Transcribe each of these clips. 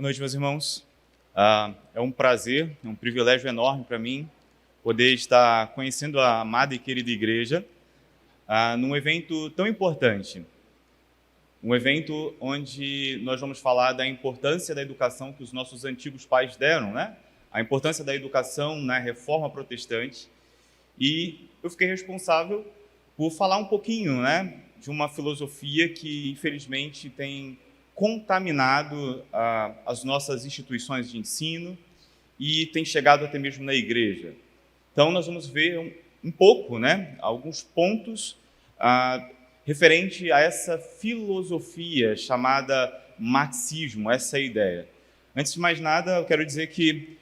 Boa noite, meus irmãos. É um prazer, é um privilégio enorme para mim poder estar conhecendo a amada e querida igreja num evento tão importante. Um evento onde nós vamos falar da importância da educação que os nossos antigos pais deram, né? A importância da educação na reforma protestante. E eu fiquei responsável por falar um pouquinho, né, de uma filosofia que, infelizmente, tem contaminado as nossas instituições de ensino e tem chegado até mesmo na igreja. Então, nós vamos ver um pouco, né, alguns pontos referente a essa filosofia chamada marxismo, essa ideia. Antes de mais nada, eu quero dizer que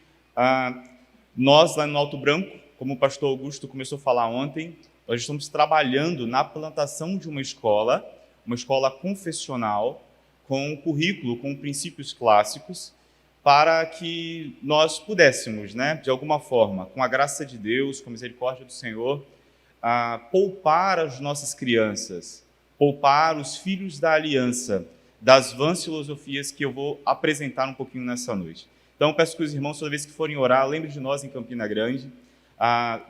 nós, lá no Alto Branco, como o pastor Augusto começou a falar ontem, nós estamos trabalhando na plantação de uma escola confessional, com um currículo, com princípios clássicos, para que nós pudéssemos, né, de alguma forma, com a graça de Deus, com a misericórdia do Senhor, poupar as nossas crianças, poupar os filhos da aliança das vãs filosofias que eu vou apresentar um pouquinho nessa noite. Então, peço que os irmãos, toda vez que forem orar, lembrem de nós em Campina Grande,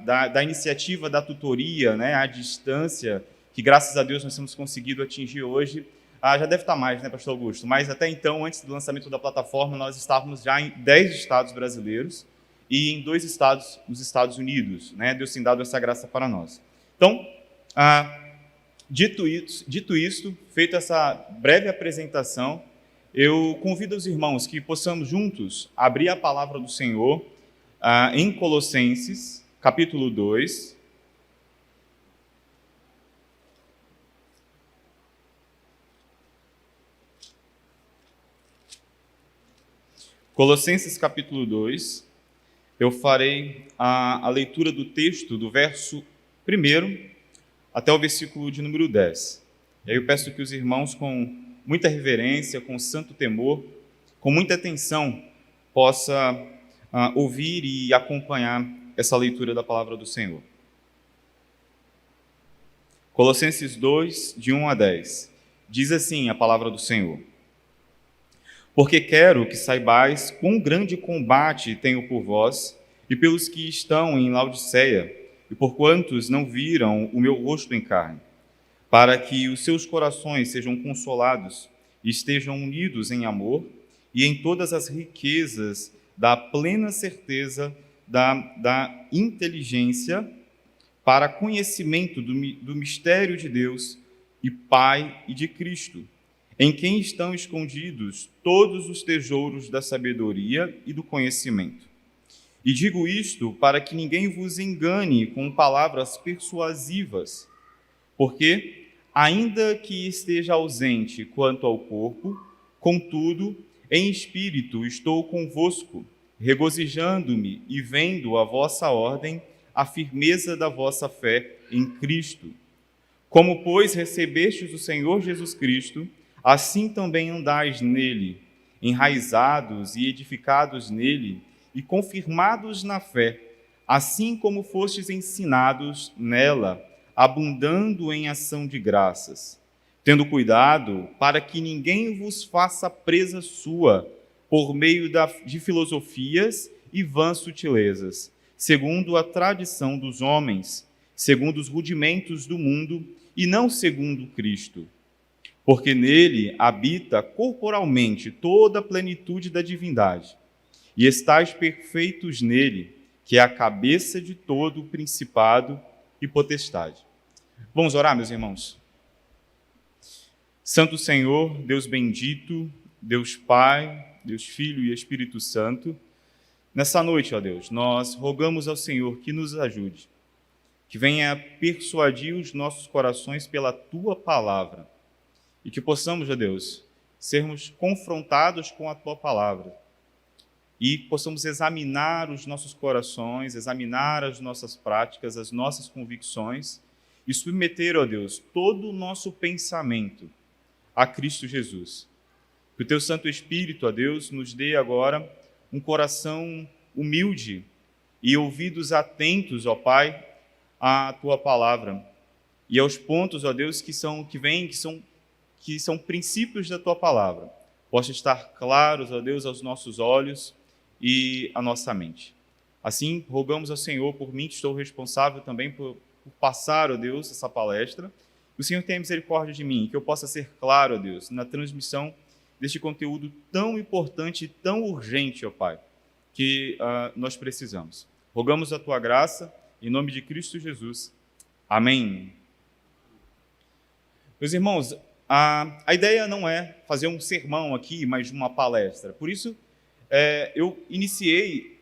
da iniciativa da tutoria, né, à distância, que graças a Deus nós temos conseguido atingir hoje. Já deve estar mais, né, pastor Augusto? Mas até então, antes do lançamento da plataforma, nós estávamos já em 10 estados brasileiros e em 2 estados nos Estados Unidos, né? Deus tem dado essa graça para nós. Então, dito isto, feita essa breve apresentação, eu convido os irmãos que possamos juntos abrir a palavra do Senhor em Colossenses, capítulo 2. Colossenses, capítulo 2. Eu farei a leitura do texto do verso 1 até o versículo de número 10. E aí eu peço que os irmãos, com muita reverência, com santo temor, com muita atenção, possam ouvir e acompanhar essa leitura da palavra do Senhor. Colossenses 2, de 1 a 10. Diz assim a palavra do Senhor: Porque quero que saibais quão grande combate tenho por vós e pelos que estão em Laodiceia, e por quantos não viram o meu rosto em carne, para que os seus corações sejam consolados e estejam unidos em amor e em todas as riquezas da plena certeza da inteligência, para conhecimento do mistério de Deus e Pai e de Cristo, em quem estão escondidos todos os tesouros da sabedoria e do conhecimento. E digo isto para que ninguém vos engane com palavras persuasivas, porque, ainda que esteja ausente quanto ao corpo, contudo, em espírito estou convosco, regozijando-me e vendo a vossa ordem, a firmeza da vossa fé em Cristo. Como, pois, recebestes o Senhor Jesus Cristo, assim também andais nele, enraizados e edificados nele e confirmados na fé, assim como fostes ensinados nela, abundando em ação de graças, tendo cuidado para que ninguém vos faça presa sua por meio de filosofias e vãs sutilezas, segundo a tradição dos homens, segundo os rudimentos do mundo e não segundo Cristo. Porque nele habita corporalmente toda a plenitude da divindade, e estáis perfeitos nele, que é a cabeça de todo o principado e potestade. Vamos orar, meus irmãos? Santo Senhor, Deus bendito, Deus Pai, Deus Filho e Espírito Santo, nessa noite, ó Deus, nós rogamos ao Senhor que nos ajude, que venha persuadir os nossos corações pela Tua palavra, e que possamos, ó Deus, sermos confrontados com a Tua palavra, e possamos examinar os nossos corações, examinar as nossas práticas, as nossas convicções, e submeter, ó Deus, todo o nosso pensamento a Cristo Jesus. Que o Teu Santo Espírito, ó Deus, nos dê agora um coração humilde e ouvidos atentos, ó Pai, à Tua palavra e aos pontos, ó Deus, que são princípios da Tua palavra, possa estar claros, ó Deus, aos nossos olhos e à nossa mente. Assim, rogamos ao Senhor por mim, que estou responsável também por passar, ó Deus, essa palestra. Que o Senhor tenha misericórdia de mim, que eu possa ser claro, ó Deus, na transmissão deste conteúdo tão importante e tão urgente, ó Pai, que nós precisamos. Rogamos a Tua graça, em nome de Cristo Jesus. Amém. Meus irmãos, a ideia não é fazer um sermão aqui, mas uma palestra. Por isso, eu iniciei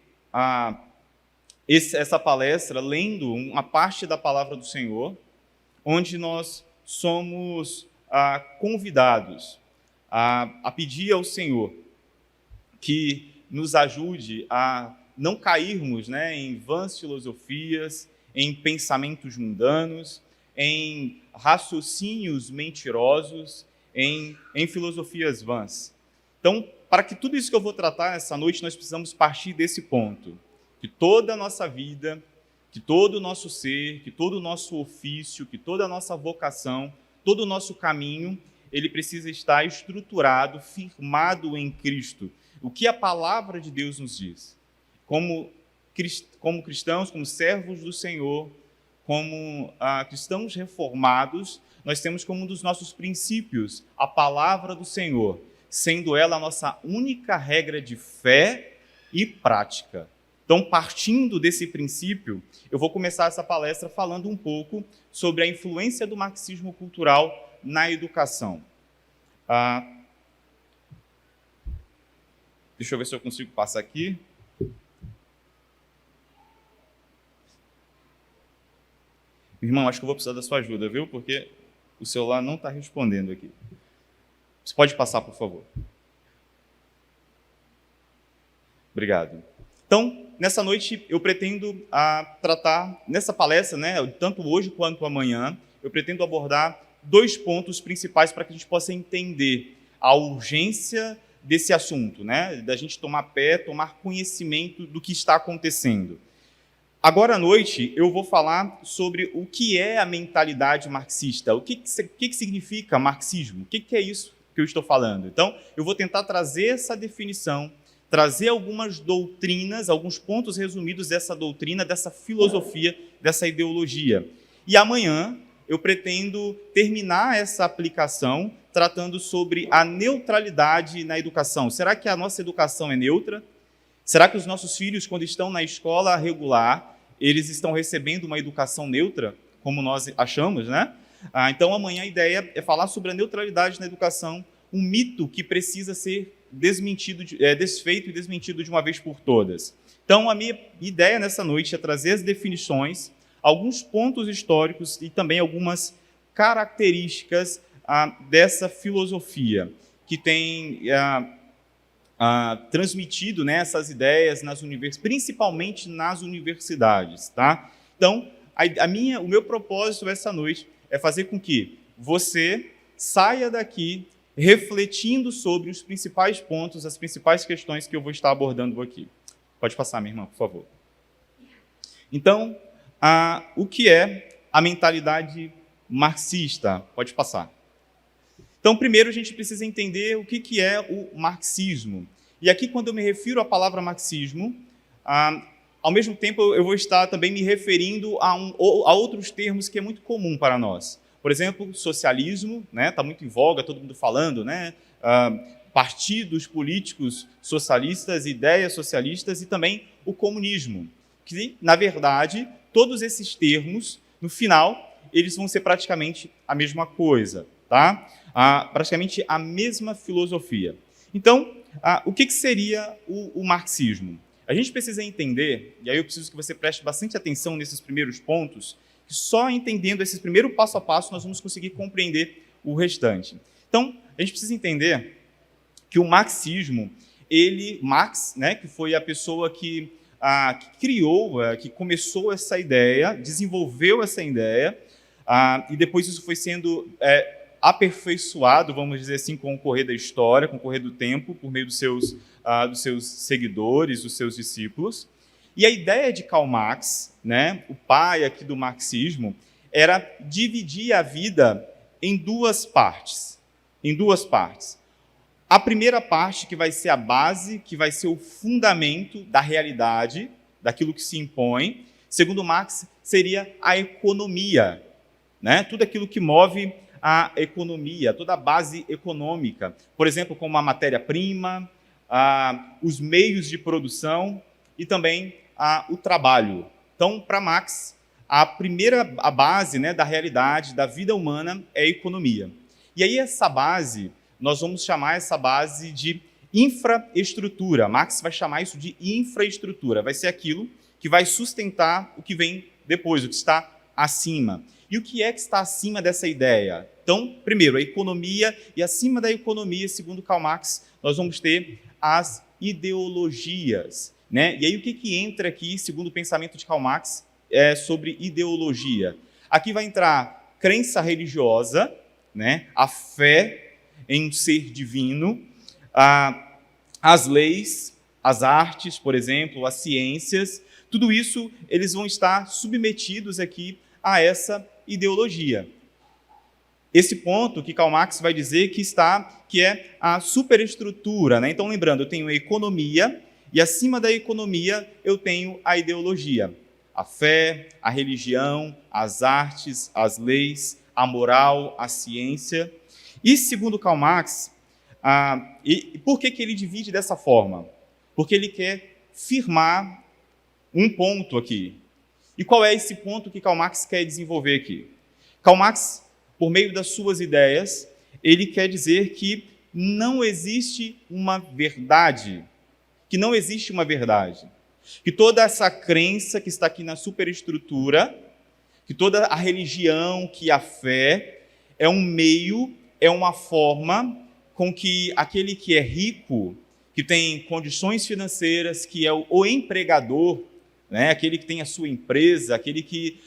essa palestra lendo uma parte da palavra do Senhor, onde nós somos convidados a pedir ao Senhor que nos ajude a não cairmos, né, em vãs filosofias, em pensamentos mundanos, em raciocínios mentirosos, em filosofias vãs. Então, para que tudo isso que eu vou tratar essa noite, nós precisamos partir desse ponto, que toda a nossa vida, que todo o nosso ser, que todo o nosso ofício, que toda a nossa vocação, todo o nosso caminho, ele precisa estar estruturado, firmado em Cristo. O que a palavra de Deus nos diz. Como cristãos, como servos do Senhor, como cristãos reformados, nós temos como um dos nossos princípios a palavra do Senhor, sendo ela a nossa única regra de fé e prática. Então, partindo desse princípio, eu vou começar essa palestra falando um pouco sobre a influência do marxismo cultural na educação. Deixa eu ver se eu consigo passar aqui. Irmão, acho que eu vou precisar da sua ajuda, viu? Porque o celular não está respondendo aqui. Você pode passar, por favor? Obrigado. Então, nessa noite, eu pretendo tratar, nessa palestra, né, tanto hoje quanto amanhã, eu pretendo abordar 2 pontos principais para que a gente possa entender a urgência desse assunto, né, da gente tomar conhecimento do que está acontecendo. Agora à noite, eu vou falar sobre o que é a mentalidade marxista, o que significa marxismo, o que é isso que eu estou falando. Então, eu vou tentar trazer essa definição, trazer algumas doutrinas, alguns pontos resumidos dessa doutrina, dessa filosofia, dessa ideologia. E amanhã eu pretendo terminar essa aplicação tratando sobre a neutralidade na educação. Será que a nossa educação é neutra? Será que os nossos filhos, quando estão na escola regular, eles estão recebendo uma educação neutra, como nós achamos, né? Então, amanhã a ideia é falar sobre a neutralidade na educação, um mito que precisa ser desfeito e desmentido de uma vez por todas. Então, a minha ideia nessa noite é trazer as definições, alguns pontos históricos e também algumas características dessa filosofia que tem transmitido, né, essas ideias principalmente nas universidades. Tá? Então, o meu propósito essa noite é fazer com que você saia daqui refletindo sobre os principais pontos, as principais questões que eu vou estar abordando aqui. Pode passar, minha irmã, por favor. Então, o que é a mentalidade marxista? Pode passar. Então, primeiro a gente precisa entender o que é o marxismo. E aqui, quando eu me refiro à palavra marxismo, ao mesmo tempo eu vou estar também me referindo a outros termos que é muito comum para nós. Por exemplo, socialismo, né? Está muito em voga, todo mundo falando, né? Partidos políticos socialistas, ideias socialistas e também o comunismo, que, na verdade, todos esses termos, no final, eles vão ser praticamente a mesma coisa, tá? Praticamente a mesma filosofia. Então, o que seria o marxismo? A gente precisa entender, e aí eu preciso que você preste bastante atenção nesses primeiros pontos, que só entendendo esse primeiro passo a passo nós vamos conseguir compreender o restante. Então, a gente precisa entender que o marxismo, Marx, né, que foi a pessoa que criou, que começou essa ideia, desenvolveu essa ideia, e depois isso foi sendo aperfeiçoado, vamos dizer assim, com o correr da história, com o correr do tempo, por meio dos seus seguidores, dos seus discípulos. E a ideia de Karl Marx, né, o pai aqui do marxismo, era dividir a vida em duas partes. A primeira parte, que vai ser a base, que vai ser o fundamento da realidade, daquilo que se impõe, segundo Marx, seria a economia, né? Tudo aquilo que move a economia, toda a base econômica. Por exemplo, como a matéria-prima, os meios de produção e também o trabalho. Então, para Marx, a base, né, da realidade, da vida humana é a economia. E aí essa base, nós vamos chamar essa base de infraestrutura. Marx vai chamar isso de infraestrutura. Vai ser aquilo que vai sustentar o que vem depois, o que está acima. E o que é que está acima dessa ideia? Então, primeiro, a economia, e acima da economia, segundo Karl Marx, nós vamos ter as ideologias, né? E aí o que entra aqui, segundo o pensamento de Karl Marx, sobre ideologia? Aqui vai entrar crença religiosa, né? A fé em um ser divino, as leis, as artes, por exemplo, as ciências, tudo isso eles vão estar submetidos aqui a essa ideologia. Esse ponto que Karl Marx vai dizer que é a superestrutura, né? Então, lembrando, eu tenho a economia e acima da economia eu tenho a ideologia. A fé, a religião, as artes, as leis, a moral, a ciência. E, segundo Karl Marx, e por que ele divide dessa forma? Porque ele quer firmar um ponto aqui. E qual é esse ponto que Karl Marx quer desenvolver aqui? Karl Marx, por meio das suas ideias, ele quer dizer que não existe uma verdade, que toda essa crença que está aqui na superestrutura, que toda a religião, que a fé, é um meio, é uma forma com que aquele que é rico, que tem condições financeiras, que é o empregador, né, aquele que tem a sua empresa, aquele que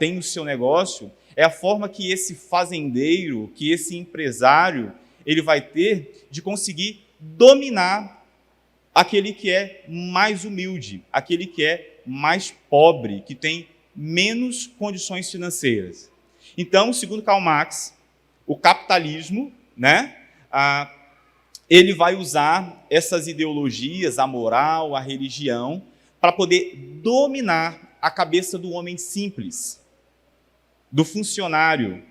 tem o seu negócio, é a forma que esse fazendeiro, que esse empresário, ele vai ter de conseguir dominar aquele que é mais humilde, aquele que é mais pobre, que tem menos condições financeiras. Então, segundo Karl Marx, o capitalismo, né, ele vai usar essas ideologias, a moral, a religião, para poder dominar a cabeça do homem simples, do funcionário.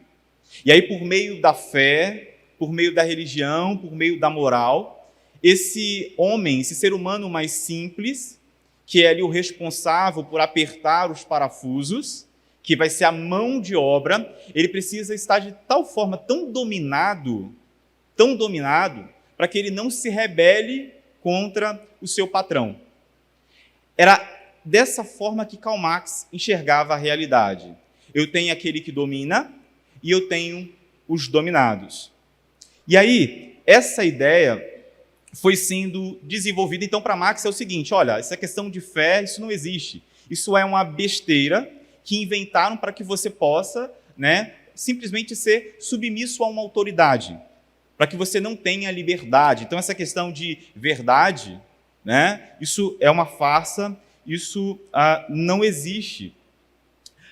E aí, por meio da fé, por meio da religião, por meio da moral, esse homem, esse ser humano mais simples, que é ali o responsável por apertar os parafusos, que vai ser a mão de obra, ele precisa estar de tal forma tão dominado, para que ele não se rebele contra o seu patrão. Era dessa forma que Karl Marx enxergava a realidade. Eu tenho aquele que domina e eu tenho os dominados. E aí, essa ideia foi sendo desenvolvida. Então, para Marx é o seguinte, olha, essa questão de fé, isso não existe. Isso é uma besteira que inventaram para que você possa, né, simplesmente ser submisso a uma autoridade, para que você não tenha liberdade. Então, essa questão de verdade, né, isso é uma farsa, isso não existe.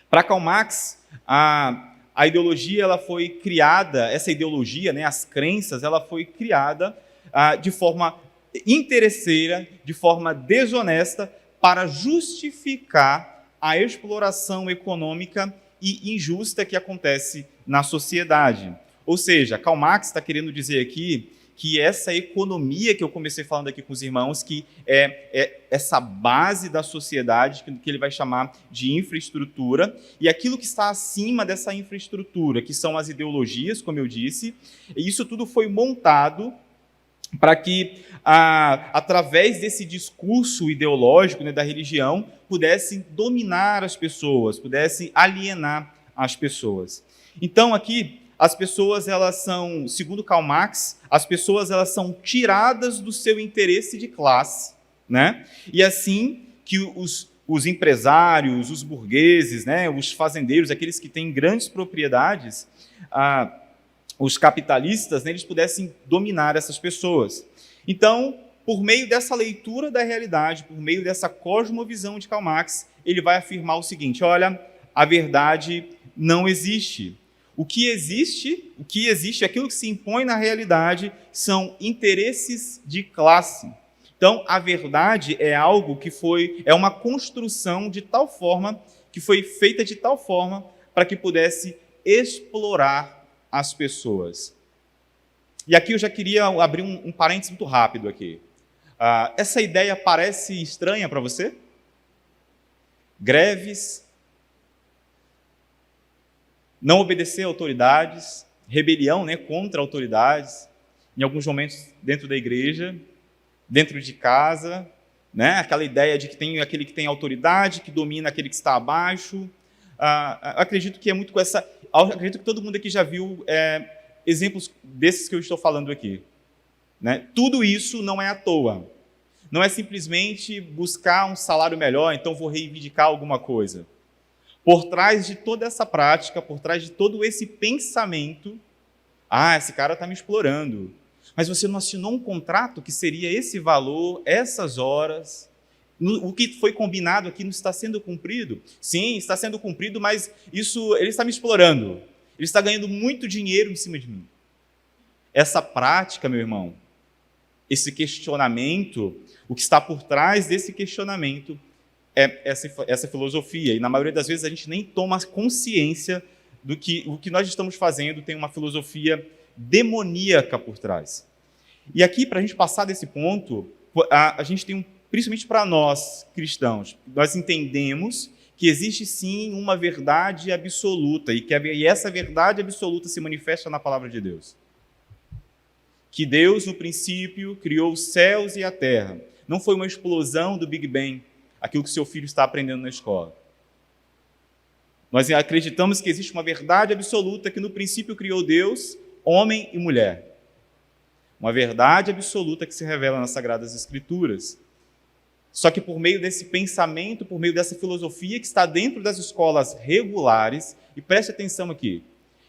Para Karl Marx, a ideologia ela foi criada, essa ideologia, né, as crenças, ela foi criada de forma interesseira, de forma desonesta, para justificar a exploração econômica e injusta que acontece na sociedade. Ou seja, Karl Marx está querendo dizer aqui que essa economia que eu comecei falando aqui com os irmãos, que é essa base da sociedade, que ele vai chamar de infraestrutura, e aquilo que está acima dessa infraestrutura, que são as ideologias, como eu disse, e isso tudo foi montado para que, através desse discurso ideológico, né, da religião, pudessem dominar as pessoas, pudessem alienar as pessoas. Então, aqui, as pessoas, elas são, segundo Karl Marx, as pessoas elas são tiradas do seu interesse de classe, né? E assim que os empresários, os burgueses, né, os fazendeiros, aqueles que têm grandes propriedades, os capitalistas, né, eles pudessem dominar essas pessoas. Então, por meio dessa leitura da realidade, por meio dessa cosmovisão de Karl Marx, ele vai afirmar o seguinte, olha, a verdade não existe. O que existe, aquilo que se impõe na realidade, são interesses de classe. Então, a verdade é algo que é uma construção de tal forma, que foi feita de tal forma para que pudesse explorar as pessoas. E aqui eu já queria abrir um parênteses muito rápido aqui. Essa ideia parece estranha para você? Greves, não obedecer a autoridades, rebelião, contra autoridades, em alguns momentos dentro da igreja, dentro de casa, aquela ideia de que tem aquele que tem autoridade, que domina aquele que está abaixo. Acredito que é muito com essa... Acredito que todo mundo aqui já viu exemplos desses que eu estou falando aqui. Tudo isso não é à toa. Não é simplesmente buscar um salário melhor, então vou reivindicar alguma coisa. Por trás de toda essa prática, por trás de todo esse pensamento, esse cara está me explorando. Mas você não assinou um contrato que seria esse valor, essas horas. O que foi combinado aqui não está sendo cumprido? Sim, está sendo cumprido, mas ele está me explorando. Ele está ganhando muito dinheiro em cima de mim. Essa prática, meu irmão, esse questionamento, o que está por trás desse questionamento é essa filosofia. E na maioria das vezes a gente nem toma consciência do que o que nós estamos fazendo tem uma filosofia demoníaca por trás. E aqui, para a gente passar desse ponto, a gente tem, principalmente para nós cristãos, nós entendemos que existe sim uma verdade absoluta e essa verdade absoluta se manifesta na palavra de Deus. Que Deus, no princípio, criou os céus e a terra. Não foi uma explosão do Big Bang, aquilo que seu filho está aprendendo na escola. Nós acreditamos que existe uma verdade absoluta que no princípio criou Deus, homem e mulher. Uma verdade absoluta que se revela nas Sagradas Escrituras. Só que por meio desse pensamento, por meio dessa filosofia que está dentro das escolas regulares, e preste atenção aqui,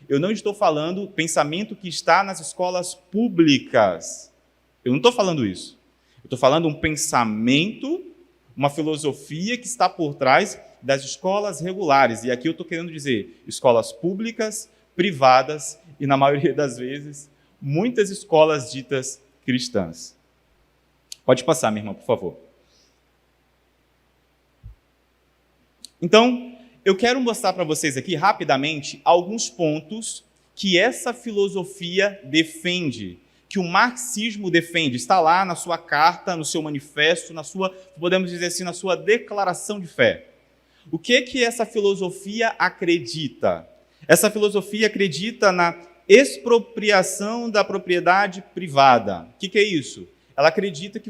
eu não estou falando pensamento que está nas escolas públicas. Eu não estou falando isso. Eu estou falando um pensamento, uma filosofia que está por trás das escolas regulares. E aqui eu estou querendo dizer escolas públicas, privadas e, na maioria das vezes, muitas escolas ditas cristãs. Pode passar, minha irmã, por favor. Então, eu quero mostrar para vocês aqui, rapidamente, alguns pontos que essa filosofia defende, que o marxismo defende. Está lá na sua carta, no seu manifesto, podemos dizer assim, na sua declaração de fé. O que essa filosofia acredita? Essa filosofia acredita na expropriação da propriedade privada. O que é isso? Ela acredita que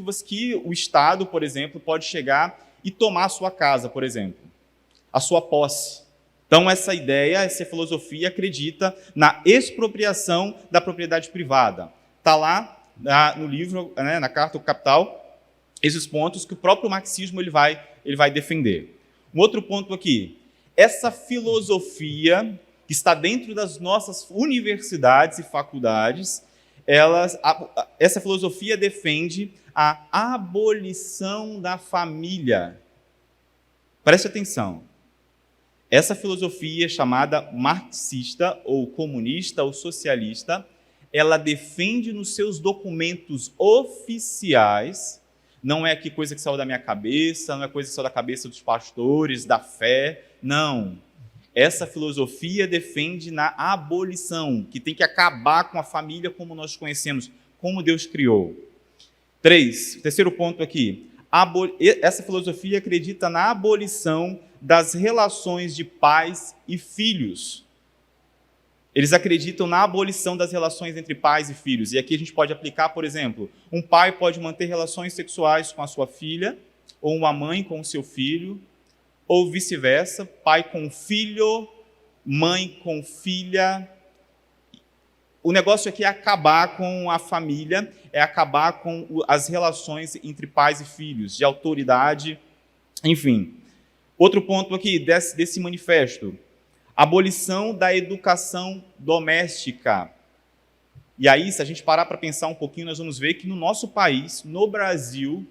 o Estado, por exemplo, pode chegar e tomar a sua casa, por exemplo, a sua posse. Então, essa ideia, essa filosofia acredita na expropriação da propriedade privada. Está lá no livro, na Carta ao Capital, esses pontos que o próprio marxismo ele vai defender. Um outro ponto aqui, essa filosofia que está dentro das nossas universidades e faculdades, essa filosofia defende a abolição da família. Preste atenção. Essa filosofia chamada marxista, ou comunista, ou socialista, ela defende nos seus documentos oficiais, não é aqui coisa que saiu da minha cabeça, não é coisa que saiu da cabeça dos pastores, da fé, não. Essa filosofia defende na abolição, que tem que acabar com a família como nós conhecemos, como Deus criou. Terceiro ponto aqui, essa filosofia acredita na abolição das relações de pais e filhos. Eles acreditam na abolição das relações entre pais e filhos. E aqui a gente pode aplicar, por exemplo, um pai pode manter relações sexuais com a sua filha, ou uma mãe com o seu filho, ou vice-versa, pai com filho, mãe com filha. O negócio aqui é acabar com a família, é acabar com as relações entre pais e filhos, de autoridade, enfim. Outro ponto aqui desse manifesto, abolição da educação doméstica. E aí, se a gente parar para pensar um pouquinho, nós vamos ver que no nosso país, no Brasil,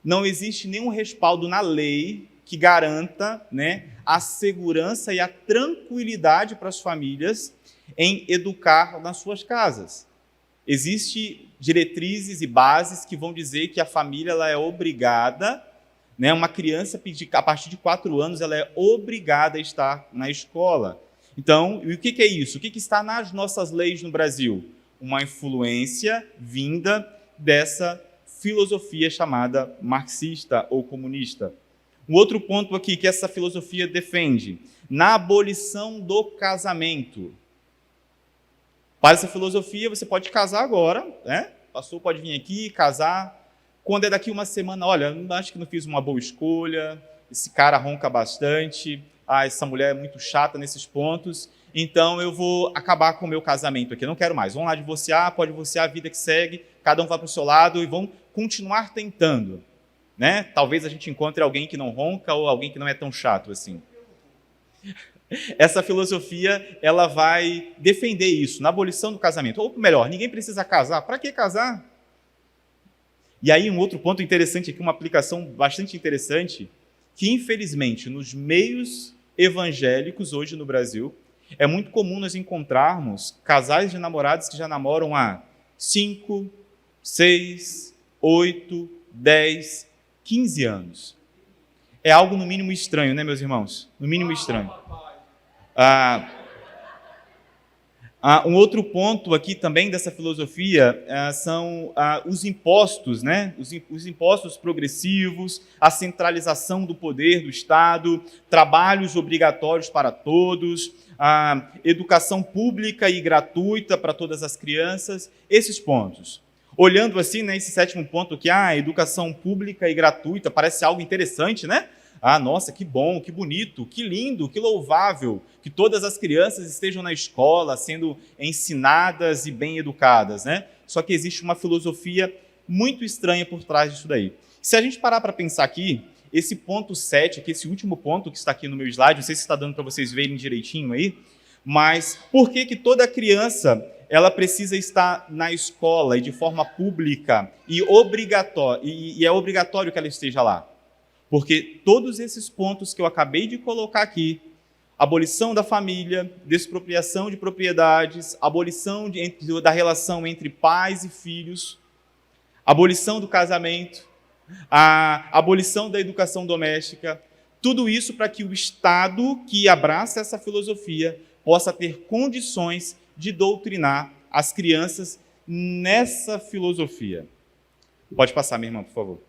não existe nenhum respaldo na lei que garanta, né, a segurança e a tranquilidade para as famílias em educar nas suas casas. Existem diretrizes e bases que vão dizer que a família ela é obrigada, né, uma criança a partir de 4 anos ela é obrigada a estar na escola. Então, e o que é isso? O que está nas nossas leis no Brasil? Uma influência vinda dessa filosofia chamada marxista ou comunista. Um outro ponto aqui que essa filosofia defende, na abolição do casamento. Para essa filosofia, você pode casar agora, né? O pastor pode vir aqui, casar. Quando é daqui uma semana, olha, acho que não fiz uma boa escolha, esse cara ronca bastante, essa mulher é muito chata nesses pontos, então eu vou acabar com o meu casamento aqui, eu não quero mais. Vamos lá divorciar, pode divorciar, a vida que segue, cada um vai para o seu lado e vão continuar tentando. Né? Talvez a gente encontre alguém que não ronca ou alguém que não é tão chato assim. Essa filosofia ela vai defender isso, na abolição do casamento. Ou melhor, ninguém precisa casar. Para que casar? E aí um outro ponto interessante aqui, uma aplicação bastante interessante, que infelizmente nos meios evangélicos hoje no Brasil, é muito comum nós encontrarmos casais de namorados que já namoram há 5, 6, 8, 10, 15 anos. É algo no mínimo estranho, né, meus irmãos? No mínimo estranho. Um outro ponto aqui também dessa filosofia são os impostos, né? Os impostos progressivos, a centralização do poder do Estado, trabalhos obrigatórios para todos, a educação pública e gratuita para todas as crianças, esses pontos. Olhando assim, né, esse 7º ponto que a educação pública e gratuita parece algo interessante, né? Nossa, que bom, que bonito, que lindo, que louvável, que todas as crianças estejam na escola sendo ensinadas e bem educadas, né? Só que existe uma filosofia muito estranha por trás disso daí. Se a gente parar para pensar aqui, esse ponto 7, aqui, esse último ponto que está aqui no meu slide, não sei se está dando para vocês verem direitinho aí, mas por que toda criança ela precisa estar na escola e de forma pública e é obrigatório que ela esteja lá? Porque todos esses pontos que eu acabei de colocar aqui, abolição da família, despropriação de propriedades, abolição da relação entre pais e filhos, abolição do casamento, a abolição da educação doméstica, tudo isso para que o Estado que abraça essa filosofia possa ter condições de doutrinar as crianças nessa filosofia. Pode passar, minha irmã, por favor.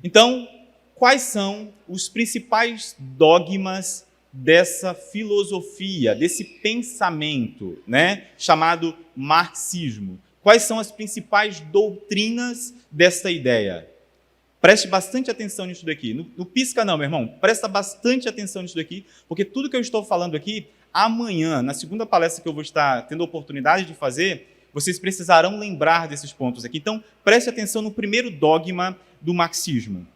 Então, quais são os principais dogmas dessa filosofia, desse pensamento, né, chamado marxismo? Quais são as principais doutrinas desta ideia? Preste bastante atenção nisso daqui. Não pisca não, meu irmão. Presta bastante atenção nisso daqui, porque tudo que eu estou falando aqui, amanhã, na segunda palestra que eu vou estar tendo a oportunidade de fazer, vocês precisarão lembrar desses pontos aqui. Então, preste atenção no primeiro dogma do marxismo.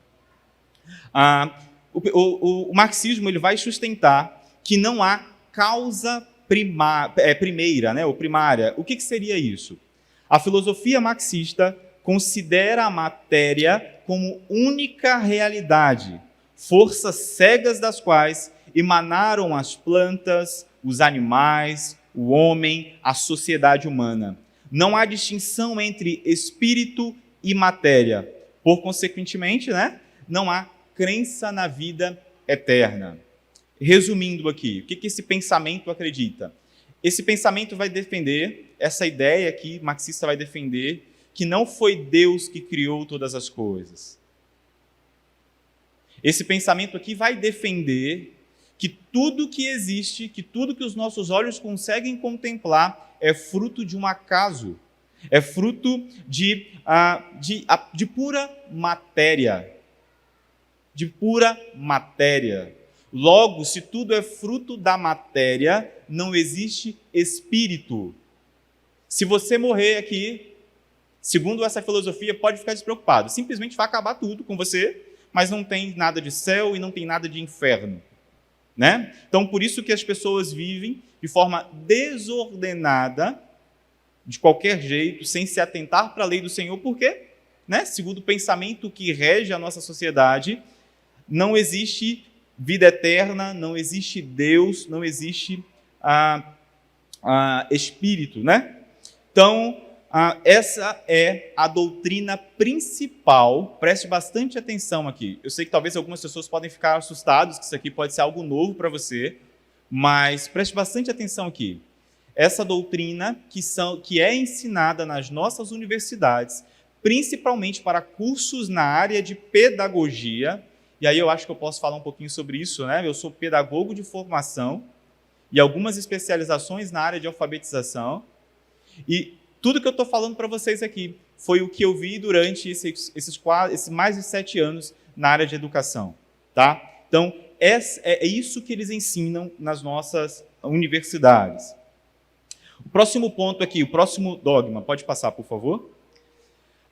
O marxismo ele vai sustentar que não há causa primeira, né, ou primária. O que seria isso? A filosofia marxista considera a matéria como única realidade, forças cegas das quais emanaram as plantas, os animais, o homem, a sociedade humana. Não há distinção entre espírito e matéria. Por consequentemente, né, não há crença na vida eterna. Resumindo aqui, o que esse pensamento acredita? Esse pensamento vai defender, essa ideia aqui, marxista vai defender, que não foi Deus que criou todas as coisas. Esse pensamento aqui vai defender que tudo que existe, que tudo que os nossos olhos conseguem contemplar é fruto de um acaso, é fruto de pura matéria. De pura matéria. Logo, se tudo é fruto da matéria, não existe espírito. Se você morrer aqui, segundo essa filosofia, pode ficar despreocupado. Simplesmente vai acabar tudo com você, mas não tem nada de céu e não tem nada de inferno. Né? Então, por isso que as pessoas vivem de forma desordenada, de qualquer jeito, sem se atentar para a lei do Senhor. Por quê? Né? Segundo o pensamento que rege a nossa sociedade, não existe vida eterna, não existe Deus, não existe espírito, né? Então, essa é a doutrina principal. Preste bastante atenção aqui. Eu sei que talvez algumas pessoas podem ficar assustadas, que isso aqui pode ser algo novo para você, mas preste bastante atenção aqui. Essa doutrina que é ensinada nas nossas universidades, principalmente para cursos na área de pedagogia, e aí eu acho que eu posso falar um pouquinho sobre isso, né? Eu sou pedagogo de formação e algumas especializações na área de alfabetização, e tudo que eu estou falando para vocês aqui foi o que eu vi durante esses mais de 7 anos na área de educação, tá? Então, é isso que eles ensinam nas nossas universidades. O próximo ponto aqui, o próximo dogma, pode passar, por favor?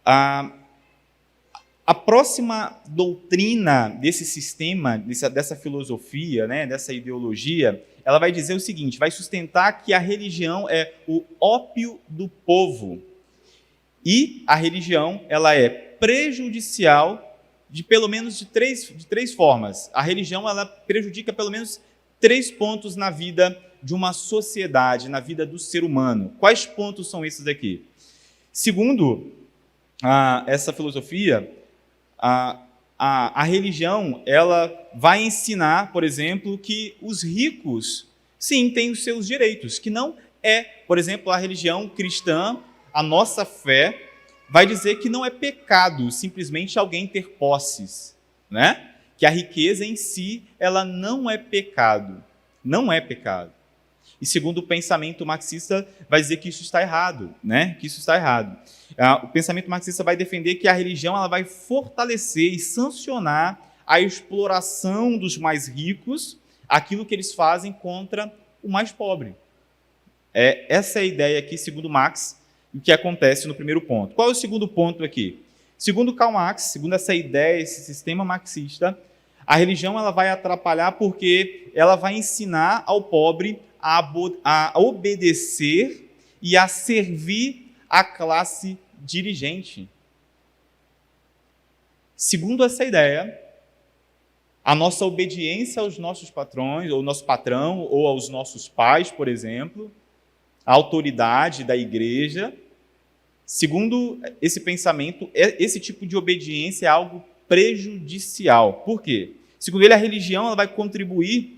A próxima doutrina desse sistema, dessa filosofia, né, dessa ideologia, ela vai dizer o seguinte, vai sustentar que a religião é o ópio do povo. E a religião, ela é prejudicial de pelo menos de três formas. A religião, ela prejudica pelo menos 3 pontos na vida de uma sociedade, na vida do ser humano. Quais pontos são esses aqui? Segundo essa filosofia, a religião, ela vai ensinar, por exemplo, que os ricos, sim, têm os seus direitos, que não é, por exemplo, a religião cristã, a nossa fé, vai dizer que não é pecado simplesmente alguém ter posses, né? Que a riqueza em si, ela não é pecado, não é pecado. E segundo o pensamento marxista, vai dizer que isso está errado, né? Que isso está errado. O pensamento marxista vai defender que a religião ela vai fortalecer e sancionar a exploração dos mais ricos, aquilo que eles fazem contra o mais pobre. Essa é a ideia aqui, segundo Marx, o que acontece no primeiro ponto. Qual é o segundo ponto aqui? Segundo Karl Marx, segundo essa ideia, esse sistema marxista, a religião ela vai atrapalhar porque ela vai ensinar ao pobre a obedecer e a servir a classe dirigente. Segundo essa ideia, a nossa obediência aos nossos patrões, ou nosso patrão, ou aos nossos pais, por exemplo, a autoridade da igreja, segundo esse pensamento, esse tipo de obediência é algo prejudicial. Por quê? Segundo ele, a religião ela vai contribuir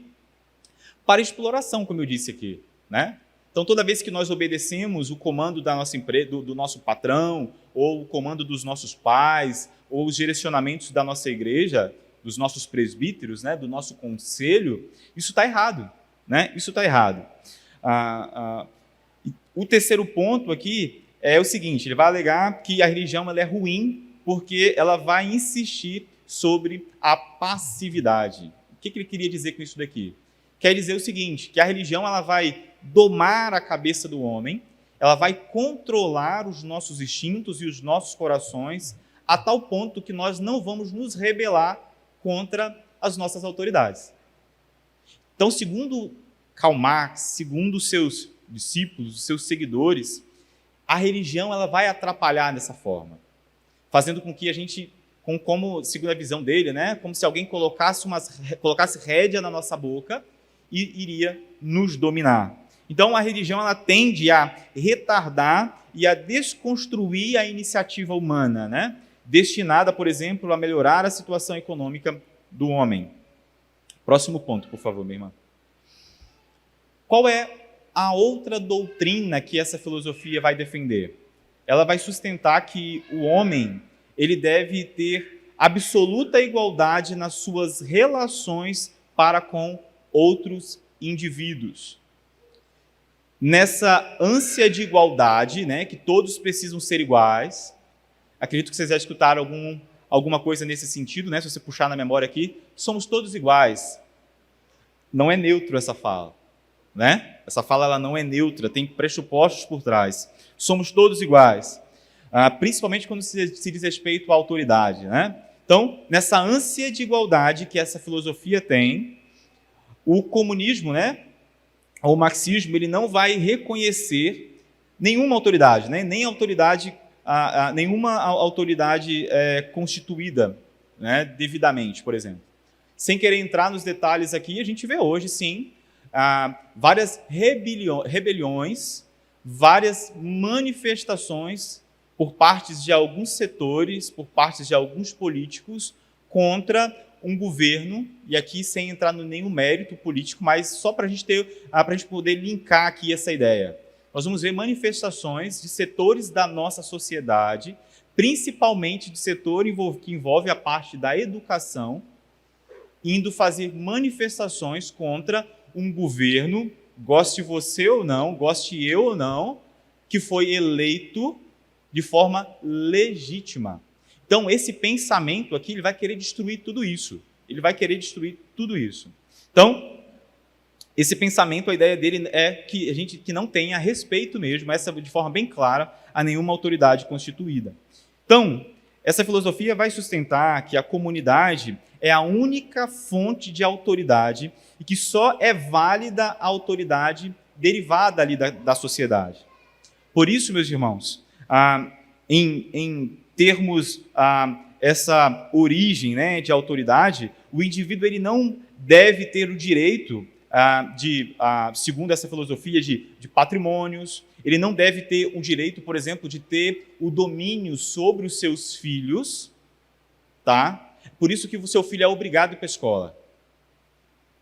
para a exploração, como eu disse aqui, né? Então, toda vez que nós obedecemos o comando da nossa empresa, do nosso patrão, ou o comando dos nossos pais, ou os direcionamentos da nossa igreja, dos nossos presbíteros, né, do nosso conselho, isso está errado, né? Isso está errado. O terceiro ponto aqui é o seguinte, ele vai alegar que a religião ela é ruim porque ela vai insistir sobre a passividade. O que ele queria dizer com isso daqui? Quer dizer o seguinte, que a religião ela vai domar a cabeça do homem, ela vai controlar os nossos instintos e os nossos corações a tal ponto que nós não vamos nos rebelar contra as nossas autoridades. Então, segundo Karl Marx, segundo seus discípulos, os seus seguidores, a religião ela vai atrapalhar dessa forma, fazendo com que a gente, como segundo a visão dele, né, como se alguém colocasse rédea na nossa boca e iria nos dominar. Então, a religião ela tende a retardar e a desconstruir a iniciativa humana, né, destinada, por exemplo, a melhorar a situação econômica do homem. Próximo ponto, por favor, minha irmã. Qual é a outra doutrina que essa filosofia vai defender? Ela vai sustentar que o homem ele deve ter absoluta igualdade nas suas relações para com outros indivíduos. Nessa ânsia de igualdade, né, que todos precisam ser iguais, acredito que vocês já escutaram alguma coisa nesse sentido, né, se você puxar na memória aqui, somos todos iguais. Não é neutro essa fala, né? Essa fala ela não é neutra, tem pressupostos por trás. Somos todos iguais, principalmente quando se diz respeito à autoridade, né? Então, nessa ânsia de igualdade que essa filosofia tem, o comunismo, né, o marxismo, ele não vai reconhecer nenhuma autoridade, né, nem autoridade, nenhuma autoridade constituída, né, devidamente, por exemplo. Sem querer entrar nos detalhes aqui, a gente vê hoje, sim, várias rebeliões, várias manifestações por partes de alguns setores, por partes de alguns políticos, contra um governo, e aqui sem entrar em nenhum mérito político, mas só para a gente poder linkar aqui essa ideia. Nós vamos ver manifestações de setores da nossa sociedade, principalmente de setor que envolve a parte da educação, indo fazer manifestações contra um governo, goste você ou não, goste eu ou não, que foi eleito de forma legítima. Então, esse pensamento aqui, ele vai querer destruir tudo isso. Ele vai querer destruir tudo isso. Então, esse pensamento, a ideia dele é que a gente que não tenha respeito mesmo, essa de forma bem clara, a nenhuma autoridade constituída. Então, essa filosofia vai sustentar que a comunidade é a única fonte de autoridade e que só é válida a autoridade derivada ali da sociedade. Por isso, meus irmãos, em termos essa origem, né, de autoridade, o indivíduo ele não deve ter o direito segundo essa filosofia de patrimônios, ele não deve ter o direito, por exemplo, de ter o domínio sobre os seus filhos, tá? Por isso que o seu filho é obrigado a ir para a escola.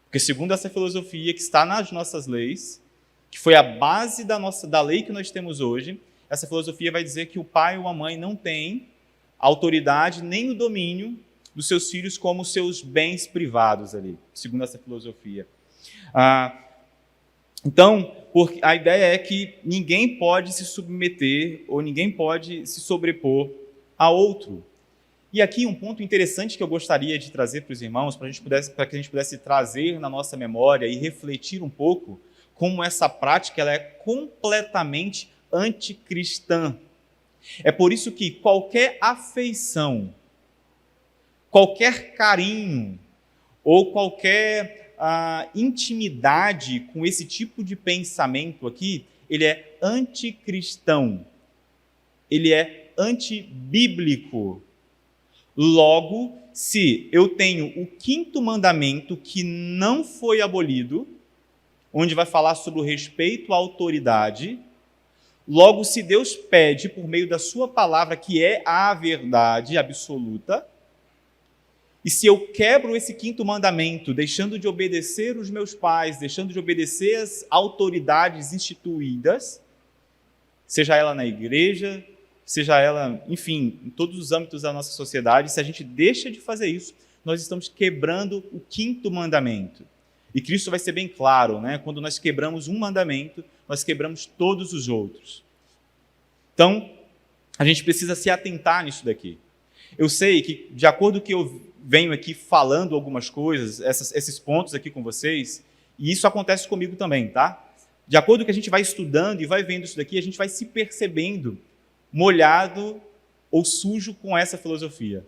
Porque segundo essa filosofia que está nas nossas leis, que foi a base da lei que nós temos hoje, essa filosofia vai dizer que o pai ou a mãe não tem autoridade nem o domínio dos seus filhos como seus bens privados ali, segundo essa filosofia. Então, a ideia é que ninguém pode se submeter ou ninguém pode se sobrepor a outro. E aqui um ponto interessante que eu gostaria de trazer para os irmãos, para que a gente pudesse trazer na nossa memória e refletir um pouco como essa prática ela é completamente anticristã. É por isso que qualquer afeição, qualquer carinho ou qualquer intimidade com esse tipo de pensamento aqui, ele é anticristão, ele é antibíblico. Logo, se eu tenho o 5º mandamento que não foi abolido, onde vai falar sobre o respeito à autoridade, logo, se Deus pede por meio da sua palavra, que é a verdade absoluta, e se eu quebro esse 5º mandamento, deixando de obedecer os meus pais, deixando de obedecer as autoridades instituídas, seja ela na igreja, seja ela, enfim, em todos os âmbitos da nossa sociedade, se a gente deixa de fazer isso, nós estamos quebrando o 5º mandamento. E Cristo vai ser bem claro, né? Quando nós quebramos um mandamento, nós quebramos todos os outros. Então, a gente precisa se atentar nisso daqui. Eu sei que, de acordo com o que eu venho aqui falando algumas coisas, esses pontos aqui com vocês, e isso acontece comigo também, tá? De acordo com o que a gente vai estudando e vai vendo isso daqui, a gente vai se percebendo molhado ou sujo com essa filosofia.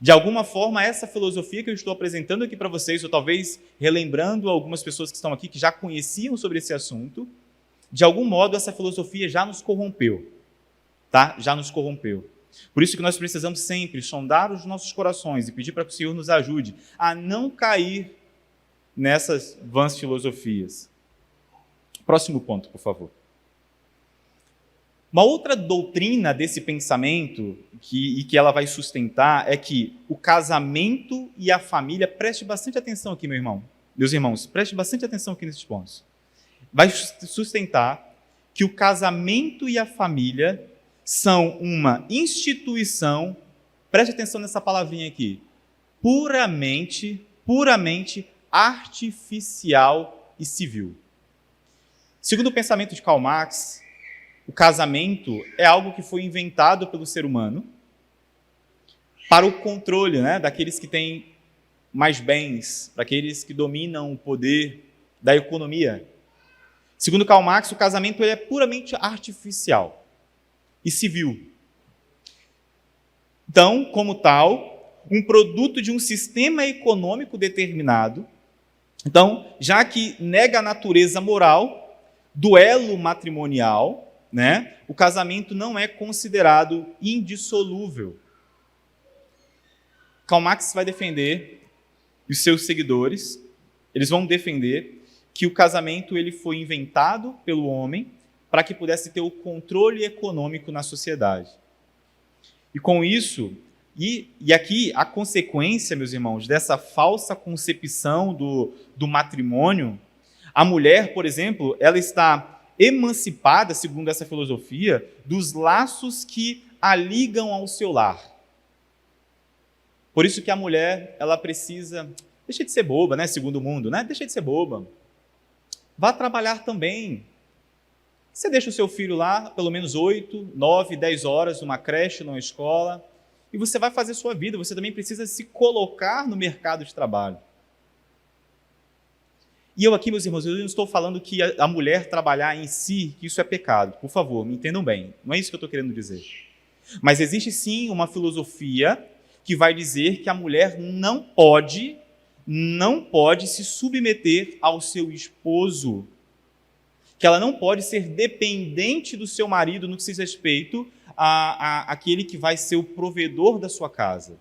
De alguma forma, essa filosofia que eu estou apresentando aqui para vocês, ou talvez relembrando algumas pessoas que estão aqui que já conheciam sobre esse assunto, de algum modo essa filosofia já nos corrompeu, tá? Já nos corrompeu. Por isso que nós precisamos sempre sondar os nossos corações e pedir para que o Senhor nos ajude a não cair nessas vãs filosofias. Próximo ponto, por favor. Uma outra doutrina desse pensamento que ela vai sustentar é que o casamento e a família, preste bastante atenção aqui, meus irmãos, preste bastante atenção aqui nesses pontos. Vai sustentar que o casamento e a família são uma instituição, preste atenção nessa palavrinha aqui, puramente artificial e civil. Segundo o pensamento de Karl Marx, o casamento é algo que foi inventado pelo ser humano para o controle, né, daqueles que têm mais bens, daqueles que dominam o poder da economia. Segundo Karl Marx, o casamento ele é puramente artificial e civil. Então, como tal, um produto de um sistema econômico determinado. Então, já que nega a natureza moral do elo matrimonial, né, o casamento não é considerado indissolúvel. Karl Marx vai defender e os seus seguidores, eles vão defender que o casamento ele foi inventado pelo homem para que pudesse ter o controle econômico na sociedade. E com isso, e aqui a consequência, meus irmãos, dessa falsa concepção do matrimônio, a mulher, por exemplo, ela está emancipada, segundo essa filosofia, dos laços que a ligam ao seu lar. Por isso que a mulher, ela precisa, deixa de ser boba, né, segundo o mundo, né? Deixa de ser boba. Vá trabalhar também. Você deixa o seu filho lá, pelo menos 8, 9, 10 horas, numa creche, numa escola, e você vai fazer sua vida. Você também precisa se colocar no mercado de trabalho. E eu aqui, meus irmãos, eu não estou falando que a mulher trabalhar em si, que isso é pecado. Por favor, me entendam bem. Não é isso que eu estou querendo dizer. Mas existe sim uma filosofia que vai dizer que a mulher não pode se submeter ao seu esposo, que ela não pode ser dependente do seu marido no que diz respeito àquele que vai ser o provedor da sua casa.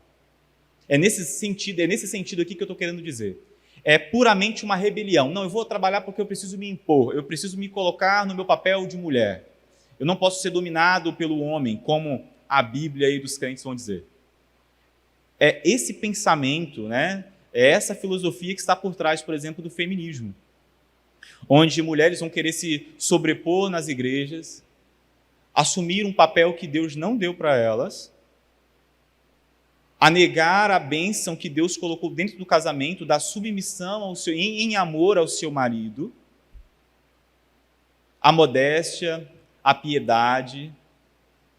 É nesse sentido aqui que eu estou querendo dizer. É puramente uma rebelião. Não, eu vou trabalhar porque eu preciso me impor, eu preciso me colocar no meu papel de mulher. Eu não posso ser dominado pelo homem, como a Bíblia e dos crentes vão dizer. É esse pensamento, né? É essa filosofia que está por trás, por exemplo, do feminismo, onde mulheres vão querer se sobrepor nas igrejas, assumir um papel que Deus não deu para elas, a negar a bênção que Deus colocou dentro do casamento, da submissão em amor ao seu marido, a modéstia, a piedade.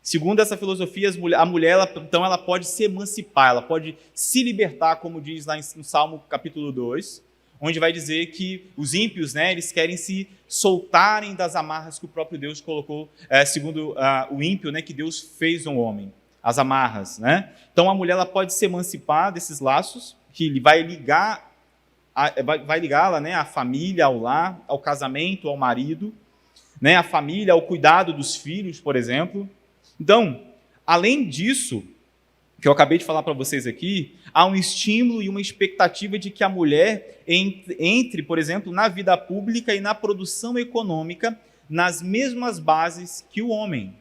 Segundo essa filosofia, a mulher ela pode se emancipar, ela pode se libertar, como diz lá no Salmo capítulo 2, onde vai dizer que os ímpios, né, eles querem se soltarem das amarras que o próprio Deus colocou, segundo o ímpio, né, que Deus fez um homem, as amarras. Né? Então a mulher ela pode se emancipar desses laços, que vai ligá-la, né, à família, ao lar, ao casamento, ao marido, né, à família, ao cuidado dos filhos, por exemplo. Então, além disso, que eu acabei de falar para vocês aqui, há um estímulo e uma expectativa de que a mulher entre, por exemplo, na vida pública e na produção econômica nas mesmas bases que o homem.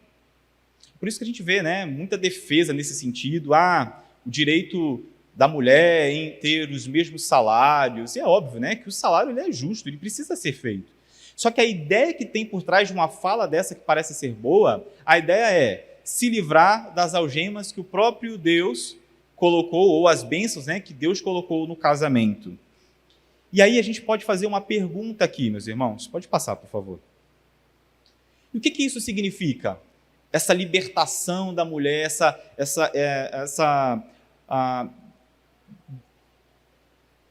Por isso que a gente vê, né, muita defesa nesse sentido, o direito da mulher em ter os mesmos salários. E é óbvio, né, que o salário ele é justo, ele precisa ser feito. Só que a ideia que tem por trás de uma fala dessa que parece ser boa, a ideia é se livrar das algemas que o próprio Deus colocou, ou as bênçãos, né, que Deus colocou no casamento. E aí a gente pode fazer uma pergunta aqui, meus irmãos. Pode passar, por favor. E o que isso significa? Essa libertação da mulher,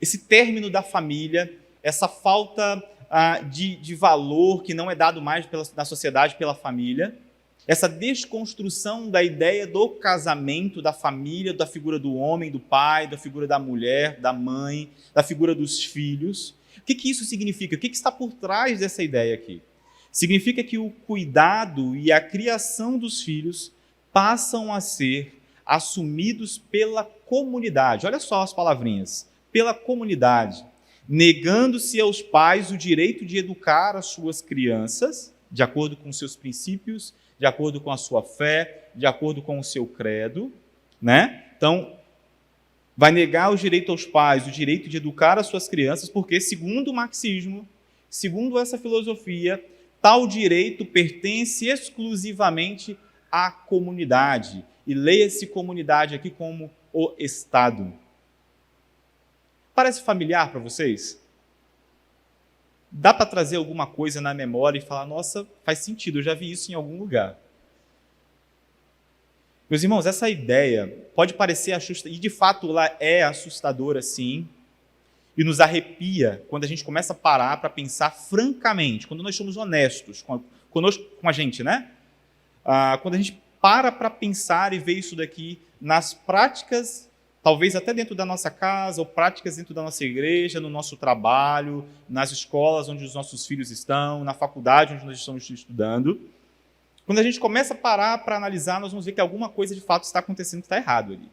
esse término da família, essa falta de valor que não é dado mais na sociedade pela família, essa desconstrução da ideia do casamento, da família, da figura do homem, do pai, da figura da mulher, da mãe, da figura dos filhos. O que isso significa? O que está por trás dessa ideia aqui? Significa que o cuidado e a criação dos filhos passam a ser assumidos pela comunidade. Olha só as palavrinhas. Pela comunidade. Negando-se aos pais o direito de educar as suas crianças, de acordo com seus princípios, de acordo com a sua fé, de acordo com o seu credo, né? Então, vai negar o direito aos pais, o direito de educar as suas crianças, porque, segundo o marxismo, segundo essa filosofia, tal direito pertence exclusivamente à comunidade. E leia-se comunidade aqui como o Estado. Parece familiar para vocês? Dá para trazer alguma coisa na memória e falar, nossa, faz sentido, eu já vi isso em algum lugar. Meus irmãos, essa ideia pode parecer assustadora, e de fato ela é assustadora sim, e nos arrepia quando a gente começa a parar para pensar francamente, quando nós somos honestos conosco, com a gente, né? Quando a gente para pensar e ver isso daqui nas práticas, talvez até dentro da nossa casa, ou práticas dentro da nossa igreja, no nosso trabalho, nas escolas onde os nossos filhos estão, na faculdade onde nós estamos estudando. Quando a gente começa a parar para analisar, nós vamos ver que alguma coisa de fato está acontecendo que está errado ali.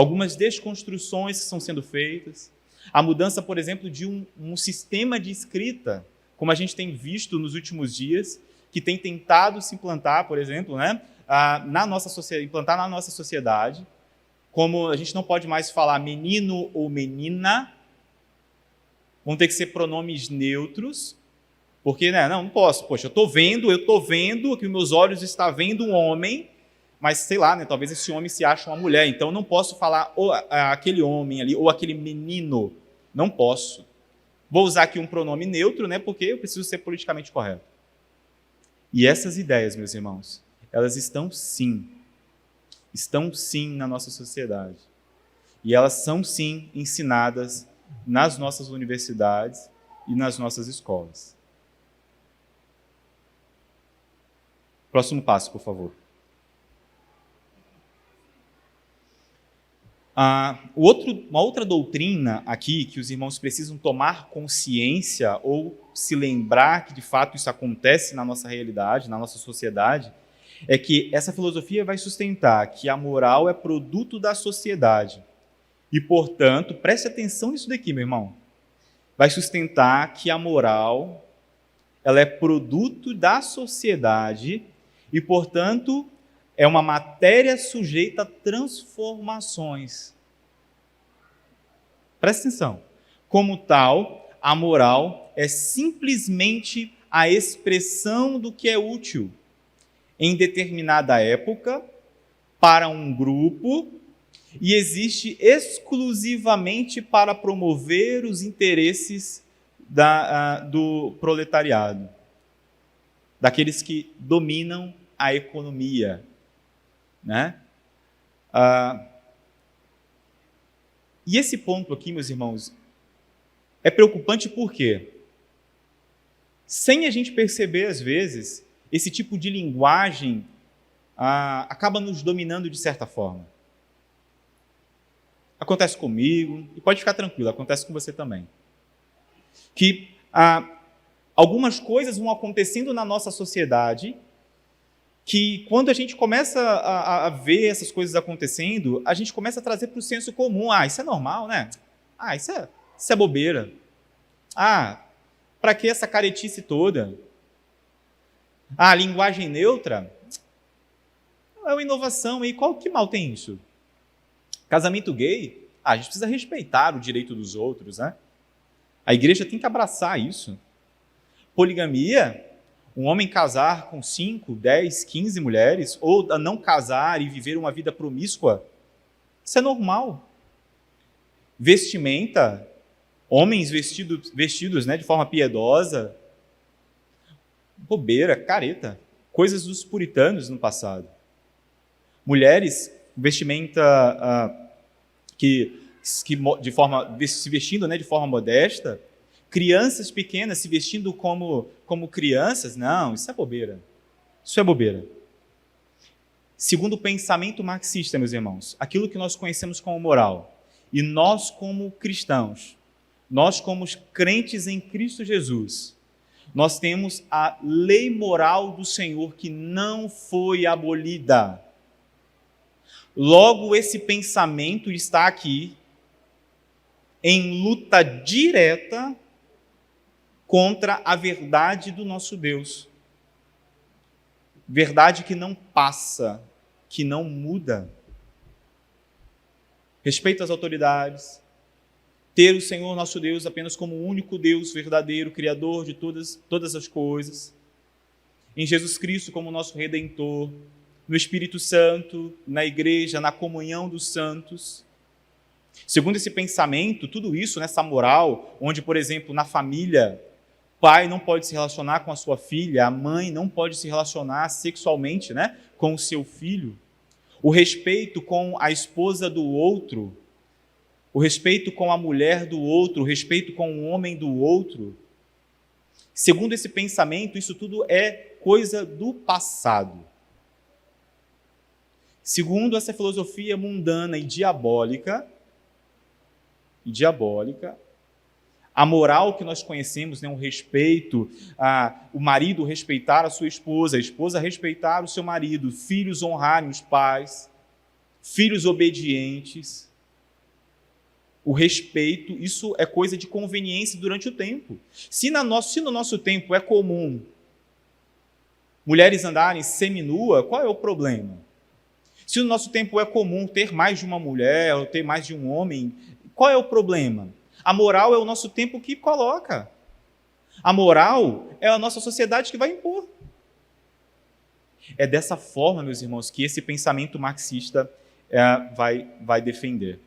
algumas desconstruções que estão sendo feitas, a mudança, por exemplo, de um sistema de escrita, como a gente tem visto nos últimos dias, que tem tentado se implantar, por exemplo, né, implantar na nossa sociedade, como a gente não pode mais falar menino ou menina, vão ter que ser pronomes neutros, porque, né, não posso, poxa, eu estou vendo que meus olhos estão vendo um homem, mas sei lá, né, talvez esse homem se ache uma mulher, então eu não posso falar aquele homem ali, ou aquele menino, não posso. Vou usar aqui um pronome neutro, né, porque eu preciso ser politicamente correto. E essas ideias, meus irmãos, elas estão sim na nossa sociedade. E elas são sim ensinadas nas nossas universidades e nas nossas escolas. Próximo passo, por favor. Uma outra doutrina aqui que os irmãos precisam tomar consciência ou se lembrar que de fato isso acontece na nossa realidade, na nossa sociedade, é que essa filosofia vai sustentar que a moral é produto da sociedade. E, portanto, preste atenção nisso daqui, meu irmão. Vai sustentar que a moral ela é produto da sociedade e, portanto, é uma matéria sujeita a transformações. Presta atenção. Como tal, a moral é simplesmente a expressão do que é útil em determinada época, para um grupo, e existe exclusivamente para promover os interesses do proletariado, daqueles que dominam a economia, né? E esse ponto aqui, meus irmãos, é preocupante porque, sem a gente perceber às vezes, esse tipo de linguagem acaba nos dominando de certa forma. Acontece comigo, e pode ficar tranquilo, acontece com você também. Que algumas coisas vão acontecendo na nossa sociedade que, quando a gente começa a ver essas coisas acontecendo, a gente começa a trazer para o senso comum. Isso é normal, né? Isso é bobeira. Para que essa caretice toda? A linguagem neutra é uma inovação. E que mal tem isso? Casamento gay? A gente precisa respeitar o direito dos outros, né? A igreja tem que abraçar isso. Poligamia? Um homem casar com 5, 10, 15 mulheres, ou não casar e viver uma vida promíscua? Isso é normal. Vestimenta? Homens vestidos, né, de forma piedosa? Bobeira, careta. Coisas dos puritanos no passado. Mulheres, vestimenta se vestindo, né, de forma modesta. Crianças pequenas se vestindo como crianças. Não, isso é bobeira. Isso é bobeira. Segundo o pensamento marxista, meus irmãos, aquilo que nós conhecemos como moral, e nós como cristãos, nós como crentes em Cristo Jesus, nós temos a lei moral do Senhor que não foi abolida. Logo, esse pensamento está aqui em luta direta contra a verdade do nosso Deus. Verdade que não passa, que não muda. Respeito às autoridades, ter o Senhor nosso Deus apenas como o único Deus verdadeiro, Criador de todas as coisas, em Jesus Cristo como nosso Redentor, no Espírito Santo, na igreja, na comunhão dos santos. Segundo esse pensamento, tudo isso, nessa moral, onde, por exemplo, na família, pai não pode se relacionar com a sua filha, a mãe não pode se relacionar sexualmente, né, com o seu filho, o respeito com a esposa do outro, o respeito com a mulher do outro, o respeito com o homem do outro. Segundo esse pensamento, isso tudo é coisa do passado. Segundo essa filosofia mundana e diabólica, a moral que nós conhecemos, né, um respeito, o marido respeitar a esposa respeitar o seu marido, filhos honrarem os pais, filhos obedientes. o respeito, isso é coisa de conveniência durante o tempo. Se no nosso tempo é comum mulheres andarem seminua, qual é o problema? Se no nosso tempo é comum ter mais de uma mulher ou ter mais de um homem, qual é o problema? A moral é o nosso tempo que coloca. A moral é a nossa sociedade que vai impor. É dessa forma, meus irmãos, que esse pensamento marxista vai defender.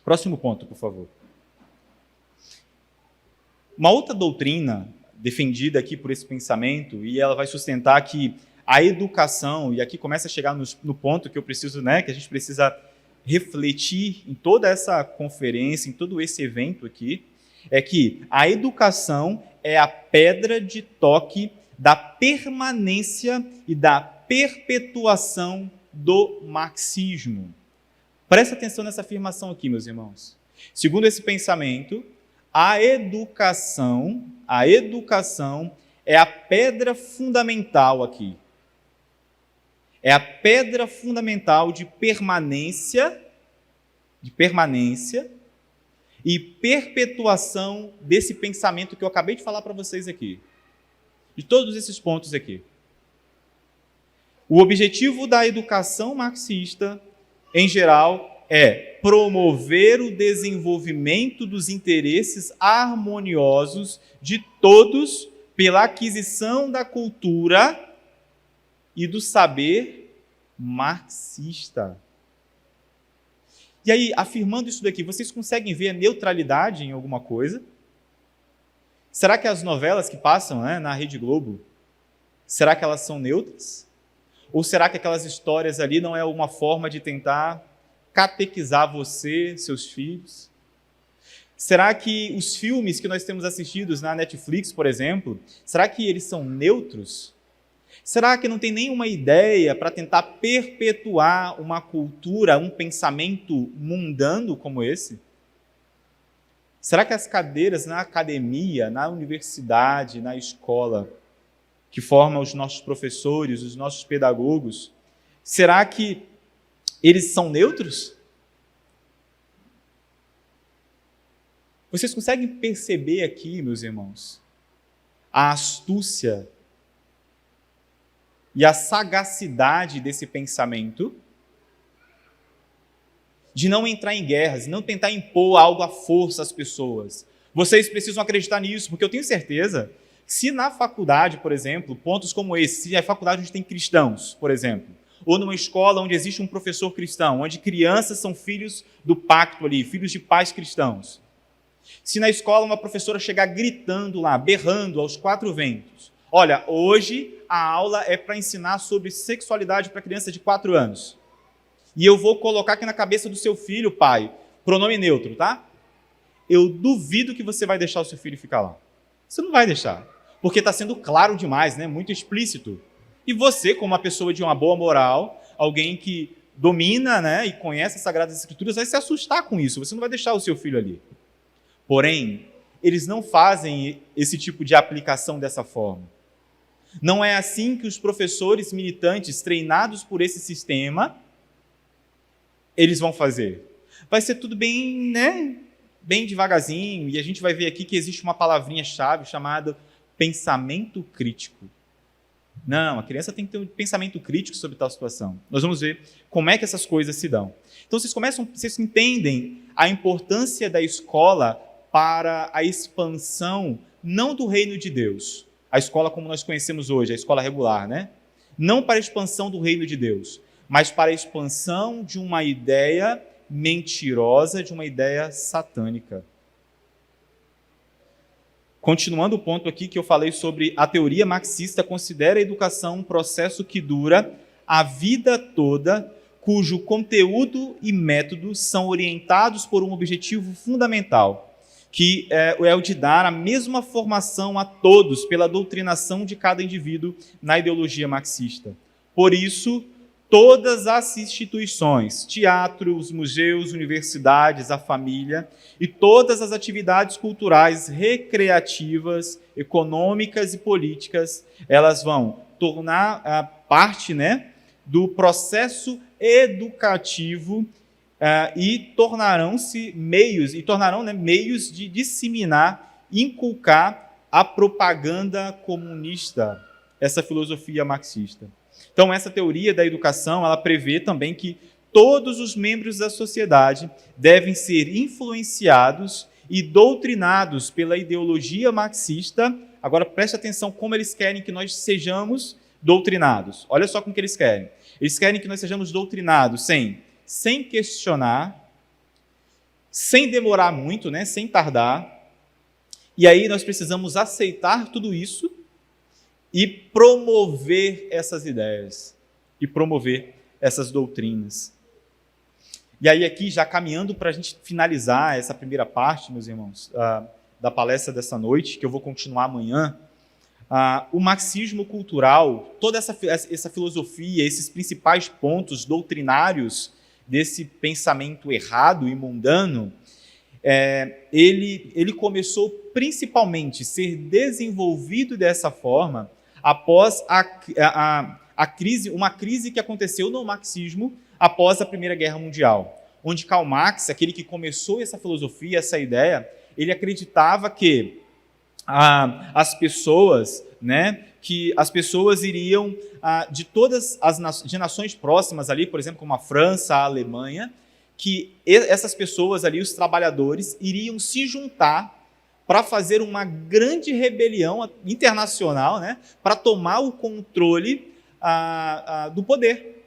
Próximo ponto, por favor. Uma outra doutrina defendida aqui por esse pensamento, e ela vai sustentar que a educação, e aqui começa a chegar no ponto que eu preciso, que a gente precisa refletir em toda essa conferência, em todo esse evento aqui, é que a educação é a pedra de toque da permanência e da perpetuação do marxismo. Presta atenção nessa afirmação aqui, meus irmãos. Segundo esse pensamento, a educação é a pedra fundamental aqui. É a pedra fundamental de permanência e perpetuação desse pensamento que eu acabei de falar para vocês aqui. De todos esses pontos aqui. O objetivo da educação marxista, em geral, é promover o desenvolvimento dos interesses harmoniosos de todos pela aquisição da cultura e do saber marxista. E aí, afirmando isso daqui, vocês conseguem ver a neutralidade em alguma coisa? Será que as novelas que passam na Rede Globo, será que elas são neutras? Ou será que aquelas histórias ali não é uma forma de tentar catequizar você, seus filhos? Será que os filmes que nós temos assistidos na Netflix, por exemplo, será que eles são neutros? Será que não tem nenhuma ideia para tentar perpetuar uma cultura, um pensamento mundano como esse? Será que as cadeiras na academia, na universidade, na escola, que formam os nossos professores, os nossos pedagogos, será que eles são neutros? Vocês conseguem perceber aqui, meus irmãos, a astúcia e a sagacidade desse pensamento de não entrar em guerras, não tentar impor algo à força às pessoas. Vocês precisam acreditar nisso, porque eu tenho certeza que se na faculdade, por exemplo, pontos como esse, se é faculdade onde tem cristãos, por exemplo, ou numa escola onde existe um professor cristão, onde crianças são filhos do pacto ali, filhos de pais cristãos. Se na escola uma professora chegar gritando lá, berrando aos quatro ventos, olha, hoje a aula é para ensinar sobre sexualidade para criança de 4 anos. E eu vou colocar aqui na cabeça do seu filho, pai, pronome neutro, tá? Eu duvido que você vai deixar o seu filho ficar lá. Você não vai deixar, porque está sendo claro demais, muito explícito. E você, como uma pessoa de uma boa moral, alguém que domina e conhece as Sagradas Escrituras, vai se assustar com isso, você não vai deixar o seu filho ali. Porém, eles não fazem esse tipo de aplicação dessa forma. Não é assim que os professores militantes treinados por esse sistema, eles vão fazer. Vai ser tudo bem, bem devagarzinho, e a gente vai ver aqui que existe uma palavrinha-chave chamada pensamento crítico. Não, a criança tem que ter um pensamento crítico sobre tal situação. Nós vamos ver como é que essas coisas se dão. Então, vocês entendem a importância da escola para a expansão, não do reino de Deus, a escola como nós conhecemos hoje, a escola regular, não para a expansão do reino de Deus, mas para a expansão de uma ideia mentirosa, de uma ideia satânica. Continuando o ponto aqui que eu falei sobre a teoria marxista, considera a educação um processo que dura a vida toda, cujo conteúdo e método são orientados por um objetivo fundamental, que é o de dar a mesma formação a todos pela doutrinação de cada indivíduo na ideologia marxista. Por isso, todas as instituições, teatros, museus, universidades, a família e todas as atividades culturais, recreativas, econômicas e políticas, elas vão tornar parte do processo educativo e tornarão-se meios, meios de disseminar, inculcar a propaganda comunista, essa filosofia marxista. Então, essa teoria da educação, ela prevê também que todos os membros da sociedade devem ser influenciados e doutrinados pela ideologia marxista. Agora, preste atenção como eles querem que nós sejamos doutrinados. Olha só como que eles querem. Eles querem que nós sejamos doutrinados sem questionar, sem demorar muito, sem tardar. E aí nós precisamos aceitar tudo isso e promover essas ideias, e promover essas doutrinas. E aí aqui, já caminhando para a gente finalizar essa primeira parte, meus irmãos, da palestra dessa noite, que eu vou continuar amanhã, o marxismo cultural, toda essa filosofia, esses principais pontos doutrinários desse pensamento errado e mundano, ele começou principalmente a ser desenvolvido dessa forma após uma crise que aconteceu no marxismo após a Primeira Guerra Mundial, onde Karl Marx, aquele que começou essa filosofia, essa ideia, ele acreditava que as pessoas iriam de todas as nações próximas ali, por exemplo, como a França, a Alemanha, que essas pessoas ali, os trabalhadores, iriam se juntar para fazer uma grande rebelião internacional, para tomar o controle do poder,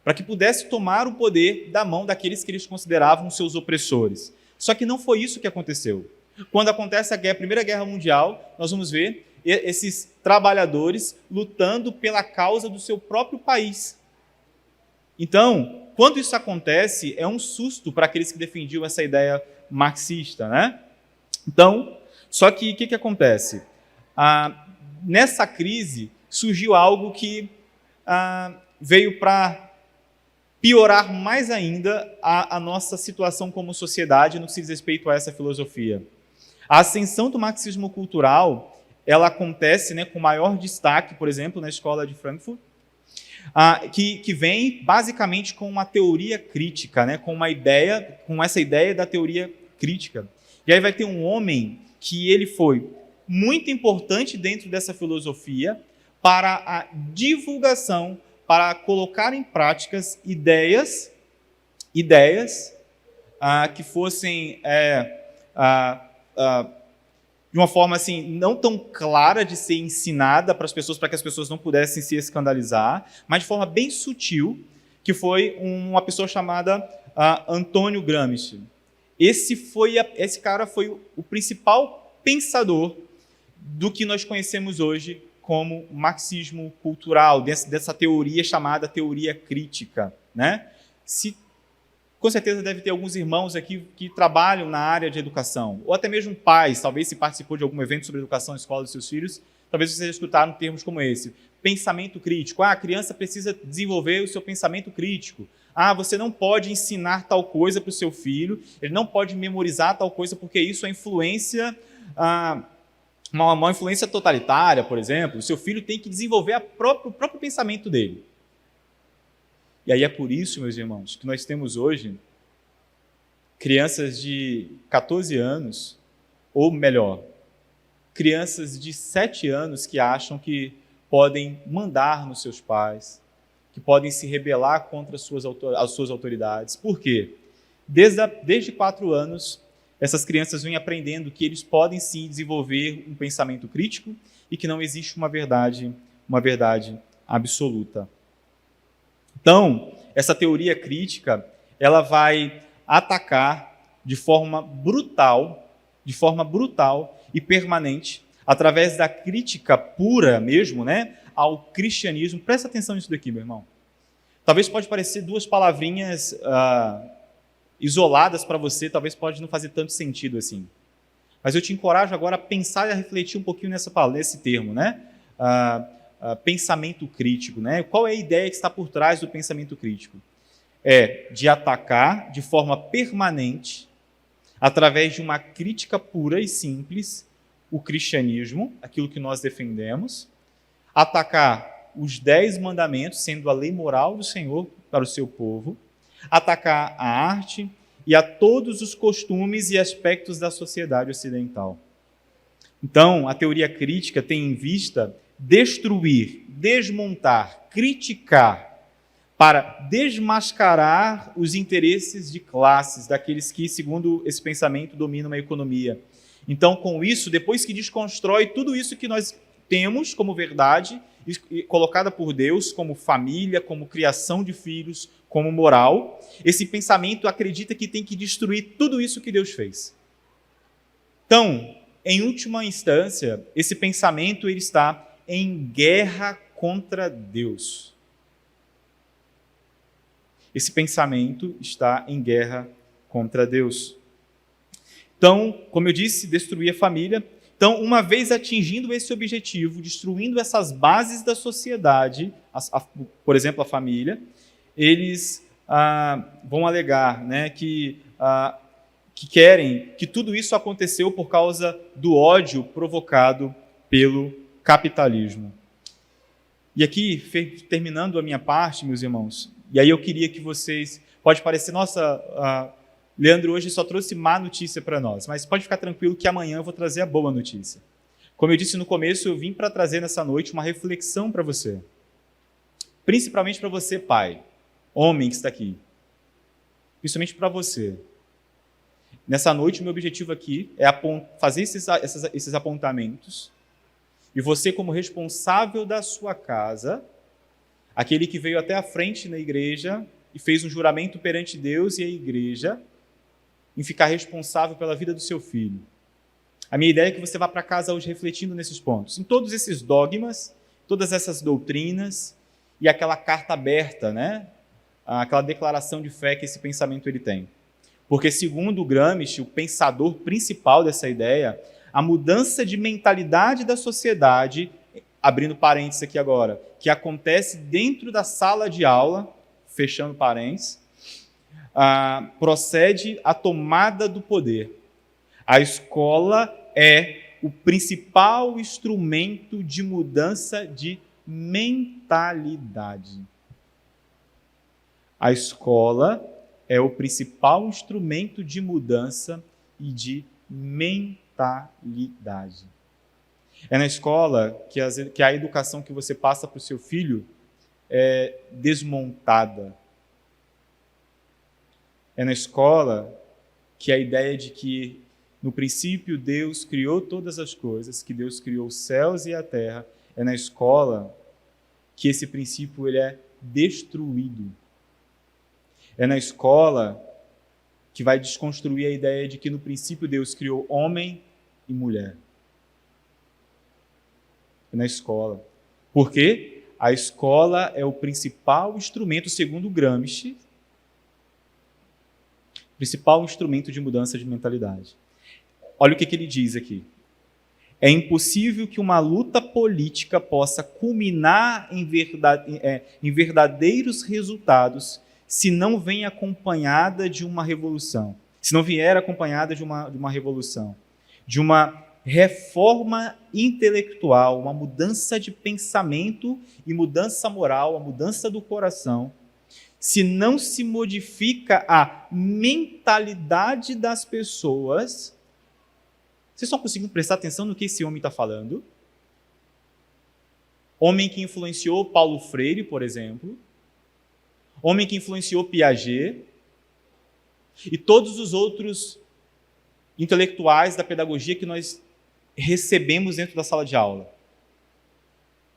para que pudesse tomar o poder da mão daqueles que eles consideravam seus opressores. Só que não foi isso que aconteceu. Quando acontece a Primeira Guerra Mundial, nós vamos ver esses trabalhadores lutando pela causa do seu próprio país. Então, quando isso acontece, é um susto para aqueles que defendiam essa ideia marxista, Então, só que o que acontece? Nessa crise, surgiu algo que veio para piorar mais ainda a nossa situação como sociedade no que se diz respeito a essa filosofia. A ascensão do marxismo cultural, ela acontece com maior destaque, por exemplo, na escola de Frankfurt, que vem basicamente com uma teoria crítica, com essa ideia da teoria crítica. E aí vai ter um homem que ele foi muito importante dentro dessa filosofia para a divulgação, para colocar em práticas ideias que fossem de uma forma assim não tão clara de ser ensinada para as pessoas, para que as pessoas não pudessem se escandalizar, mas de forma bem sutil, que foi uma pessoa chamada Antônio Gramsci. Esse cara foi o principal pensador do que nós conhecemos hoje como marxismo cultural, dessa teoria chamada teoria crítica. Com certeza deve ter alguns irmãos aqui que trabalham na área de educação, ou até mesmo pais, talvez se participou de algum evento sobre educação na escola dos seus filhos, talvez vocês escutaram termos como esse. Pensamento crítico. A criança precisa desenvolver o seu pensamento crítico. Você não pode ensinar tal coisa para o seu filho, ele não pode memorizar tal coisa, porque isso é influência, uma influência totalitária, por exemplo. O seu filho tem que desenvolver o próprio pensamento dele. E aí é por isso, meus irmãos, que nós temos hoje crianças de 14 anos, ou melhor, crianças de 7 anos que acham que podem mandar nos seus pais, que podem se rebelar contra as suas autoridades. Por quê? Desde 4 anos, essas crianças vêm aprendendo que eles podem sim desenvolver um pensamento crítico e que não existe uma verdade absoluta. Então, essa teoria crítica, ela vai atacar de forma brutal e permanente, através da crítica pura mesmo, ao cristianismo. Presta atenção nisso daqui, meu irmão. Talvez pode parecer 2 palavrinhas isoladas para você, talvez pode não fazer tanto sentido assim. Mas eu te encorajo agora a pensar e a refletir um pouquinho nesse termo, pensamento crítico. Qual é a ideia que está por trás do pensamento crítico? É de atacar de forma permanente, através de uma crítica pura e simples, o cristianismo, aquilo que nós defendemos, atacar os 10 mandamentos, sendo a lei moral do Senhor para o seu povo, atacar a arte e a todos os costumes e aspectos da sociedade ocidental. Então, a teoria crítica tem em vista destruir, desmontar, criticar, para desmascarar os interesses de classes daqueles que, segundo esse pensamento, dominam a economia. Então, com isso, depois que desconstrói tudo isso que nós temos como verdade, colocada por Deus como família, como criação de filhos, como moral, esse pensamento acredita que tem que destruir tudo isso que Deus fez. Então, em última instância, esse pensamento ele está em guerra contra Deus. Esse pensamento está em guerra contra Deus. Então, como eu disse, destruir a família. Então, uma vez atingindo esse objetivo, destruindo essas bases da sociedade, por exemplo, a família, eles vão alegar, né, que querem que tudo isso aconteceu por causa do ódio provocado pelo capitalismo. E aqui, terminando a minha parte, meus irmãos, e aí eu queria que vocês... Pode parecer, nossa, Leandro hoje só trouxe má notícia para nós, mas pode ficar tranquilo que amanhã eu vou trazer a boa notícia. Como eu disse no começo, eu vim para trazer nessa noite uma reflexão para você. Principalmente para você, pai, homem que está aqui. Principalmente para você. Nessa noite, o meu objetivo aqui é fazer esses apontamentos e você, como responsável da sua casa, aquele que veio até a frente na igreja e fez um juramento perante Deus e a igreja em ficar responsável pela vida do seu filho. A minha ideia é que você vá para casa hoje refletindo nesses pontos, em todos esses dogmas, todas essas doutrinas e aquela carta aberta, né? Aquela declaração de fé que esse pensamento ele tem. Porque, segundo Gramsci, o pensador principal dessa ideia, a mudança de mentalidade da sociedade, abrindo parênteses aqui agora, que acontece dentro da sala de aula, fechando parênteses, procede à tomada do poder. A escola é o principal instrumento de mudança de mentalidade. A escola é o principal instrumento de mudança e de mentalidade. É na escola que a educação que você passa para o seu filho é desmontada. É na escola que a ideia de que, no princípio, Deus criou todas as coisas, que Deus criou os céus e a terra, é na escola que esse princípio ele é destruído. É na escola que vai desconstruir a ideia de que, no princípio, Deus criou homem e mulher. É na escola. Por quê? A escola é o principal instrumento, segundo Gramsci, principal instrumento de mudança de mentalidade. Olha o que ele diz aqui. É impossível que uma luta política possa culminar em verdadeiros resultados se não vem acompanhada de uma revolução. Se não vier acompanhada de uma revolução. De uma reforma intelectual, uma mudança de pensamento e mudança moral, a mudança do coração, se não se modifica a mentalidade das pessoas. Vocês estão conseguindo prestar atenção no que esse homem está falando? Homem que influenciou Paulo Freire, por exemplo. Homem que influenciou Piaget. E todos os outros intelectuais da pedagogia que nós recebemos dentro da sala de aula.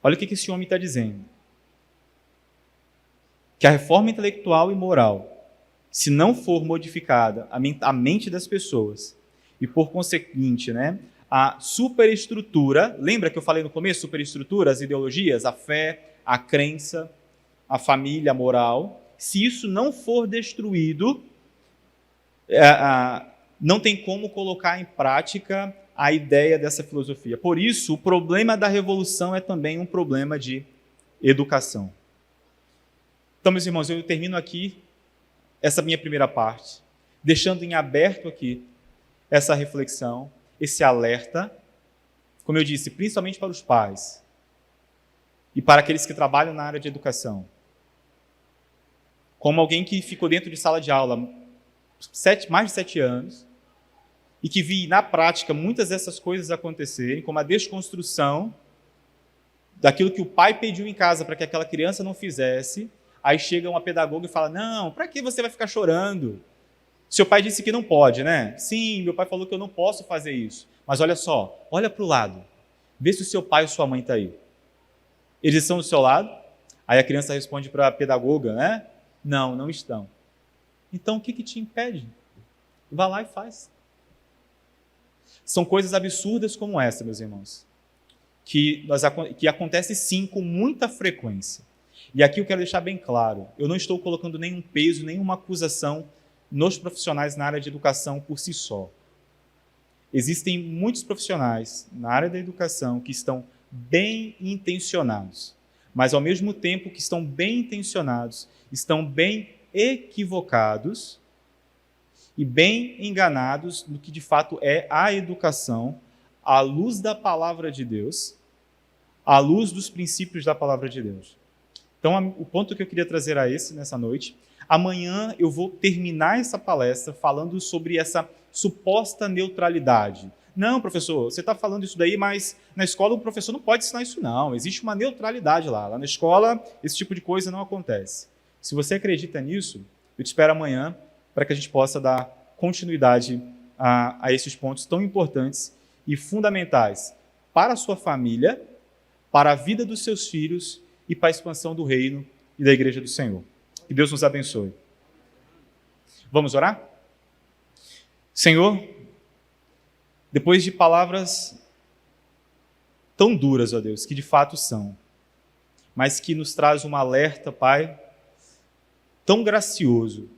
Olha o que esse homem está dizendo. Que a reforma intelectual e moral, se não for modificada a mente das pessoas, e por conseguinte, né, a superestrutura, lembra que eu falei no começo, superestrutura, as ideologias, a fé, a crença, a família, a moral, se isso não for destruído, não tem como colocar em prática a ideia dessa filosofia. Por isso, o problema da revolução é também um problema de educação. Então, meus irmãos, eu termino aqui essa minha primeira parte, deixando em aberto aqui essa reflexão, esse alerta, como eu disse, principalmente para os pais e para aqueles que trabalham na área de educação. como alguém que ficou dentro de sala de aula mais de 7 anos e que vi na prática muitas dessas coisas acontecerem, como a desconstrução daquilo que o pai pediu em casa para que aquela criança não fizesse, aí chega uma pedagoga e fala, não, para que você vai ficar chorando? Seu pai disse que não pode, né? Sim, meu pai falou que eu não posso fazer isso. Mas olha só, olha para o lado, vê se o seu pai ou sua mãe está aí. Eles estão do seu lado? Aí a criança responde para a pedagoga, né? Não, não estão. Então o que te impede? Vá lá e faz. São coisas absurdas como essa, meus irmãos, que acontece sim com muita frequência. E aqui eu quero deixar bem claro, eu não estou colocando nenhum peso, nenhuma acusação nos profissionais na área de educação por si só. Existem muitos profissionais na área da educação que estão bem intencionados, mas ao mesmo tempo que estão bem intencionados, estão bem equivocados e bem enganados no que de fato é a educação, à luz da palavra de Deus, à luz dos princípios da palavra de Deus. Então, o ponto que eu queria trazer a esse nessa noite, amanhã eu vou terminar essa palestra falando sobre essa suposta neutralidade. Não, professor, você está falando isso daí, mas na escola o professor não pode ensinar isso não, existe uma neutralidade lá. Lá na escola esse tipo de coisa não acontece. Se você acredita nisso, eu te espero amanhã para que a gente possa dar continuidade a esses pontos tão importantes e fundamentais para a sua família, para a vida dos seus filhos e para a expansão do reino e da igreja do Senhor. Que Deus nos abençoe. Vamos orar? Senhor, depois de palavras tão duras, ó Deus, que de fato são, mas que nos traz um alerta, Pai, tão gracioso,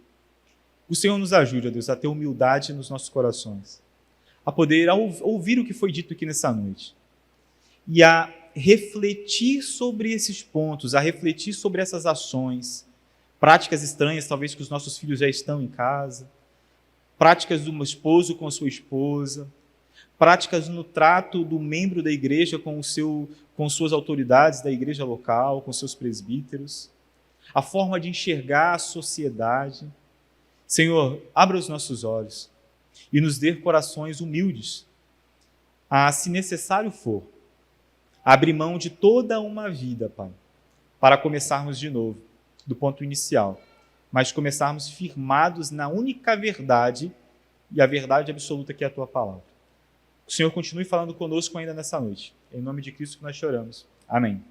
o Senhor nos ajude, ó Deus, a ter humildade nos nossos corações, a poder ouvir o que foi dito aqui nessa noite e a refletir sobre esses pontos, a refletir sobre essas ações, práticas estranhas, talvez que os nossos filhos já estão em casa, práticas do esposo com a sua esposa, práticas no trato do membro da igreja com suas autoridades da igreja local, com seus presbíteros, a forma de enxergar a sociedade. Senhor, abra os nossos olhos e nos dê corações humildes, a, se necessário for, abrir mão de toda uma vida, Pai, para começarmos de novo, do ponto inicial, mas começarmos firmados na única verdade e a verdade absoluta que é a Tua palavra. O Senhor continue falando conosco ainda nessa noite. Em nome de Cristo que nós choramos. Amém.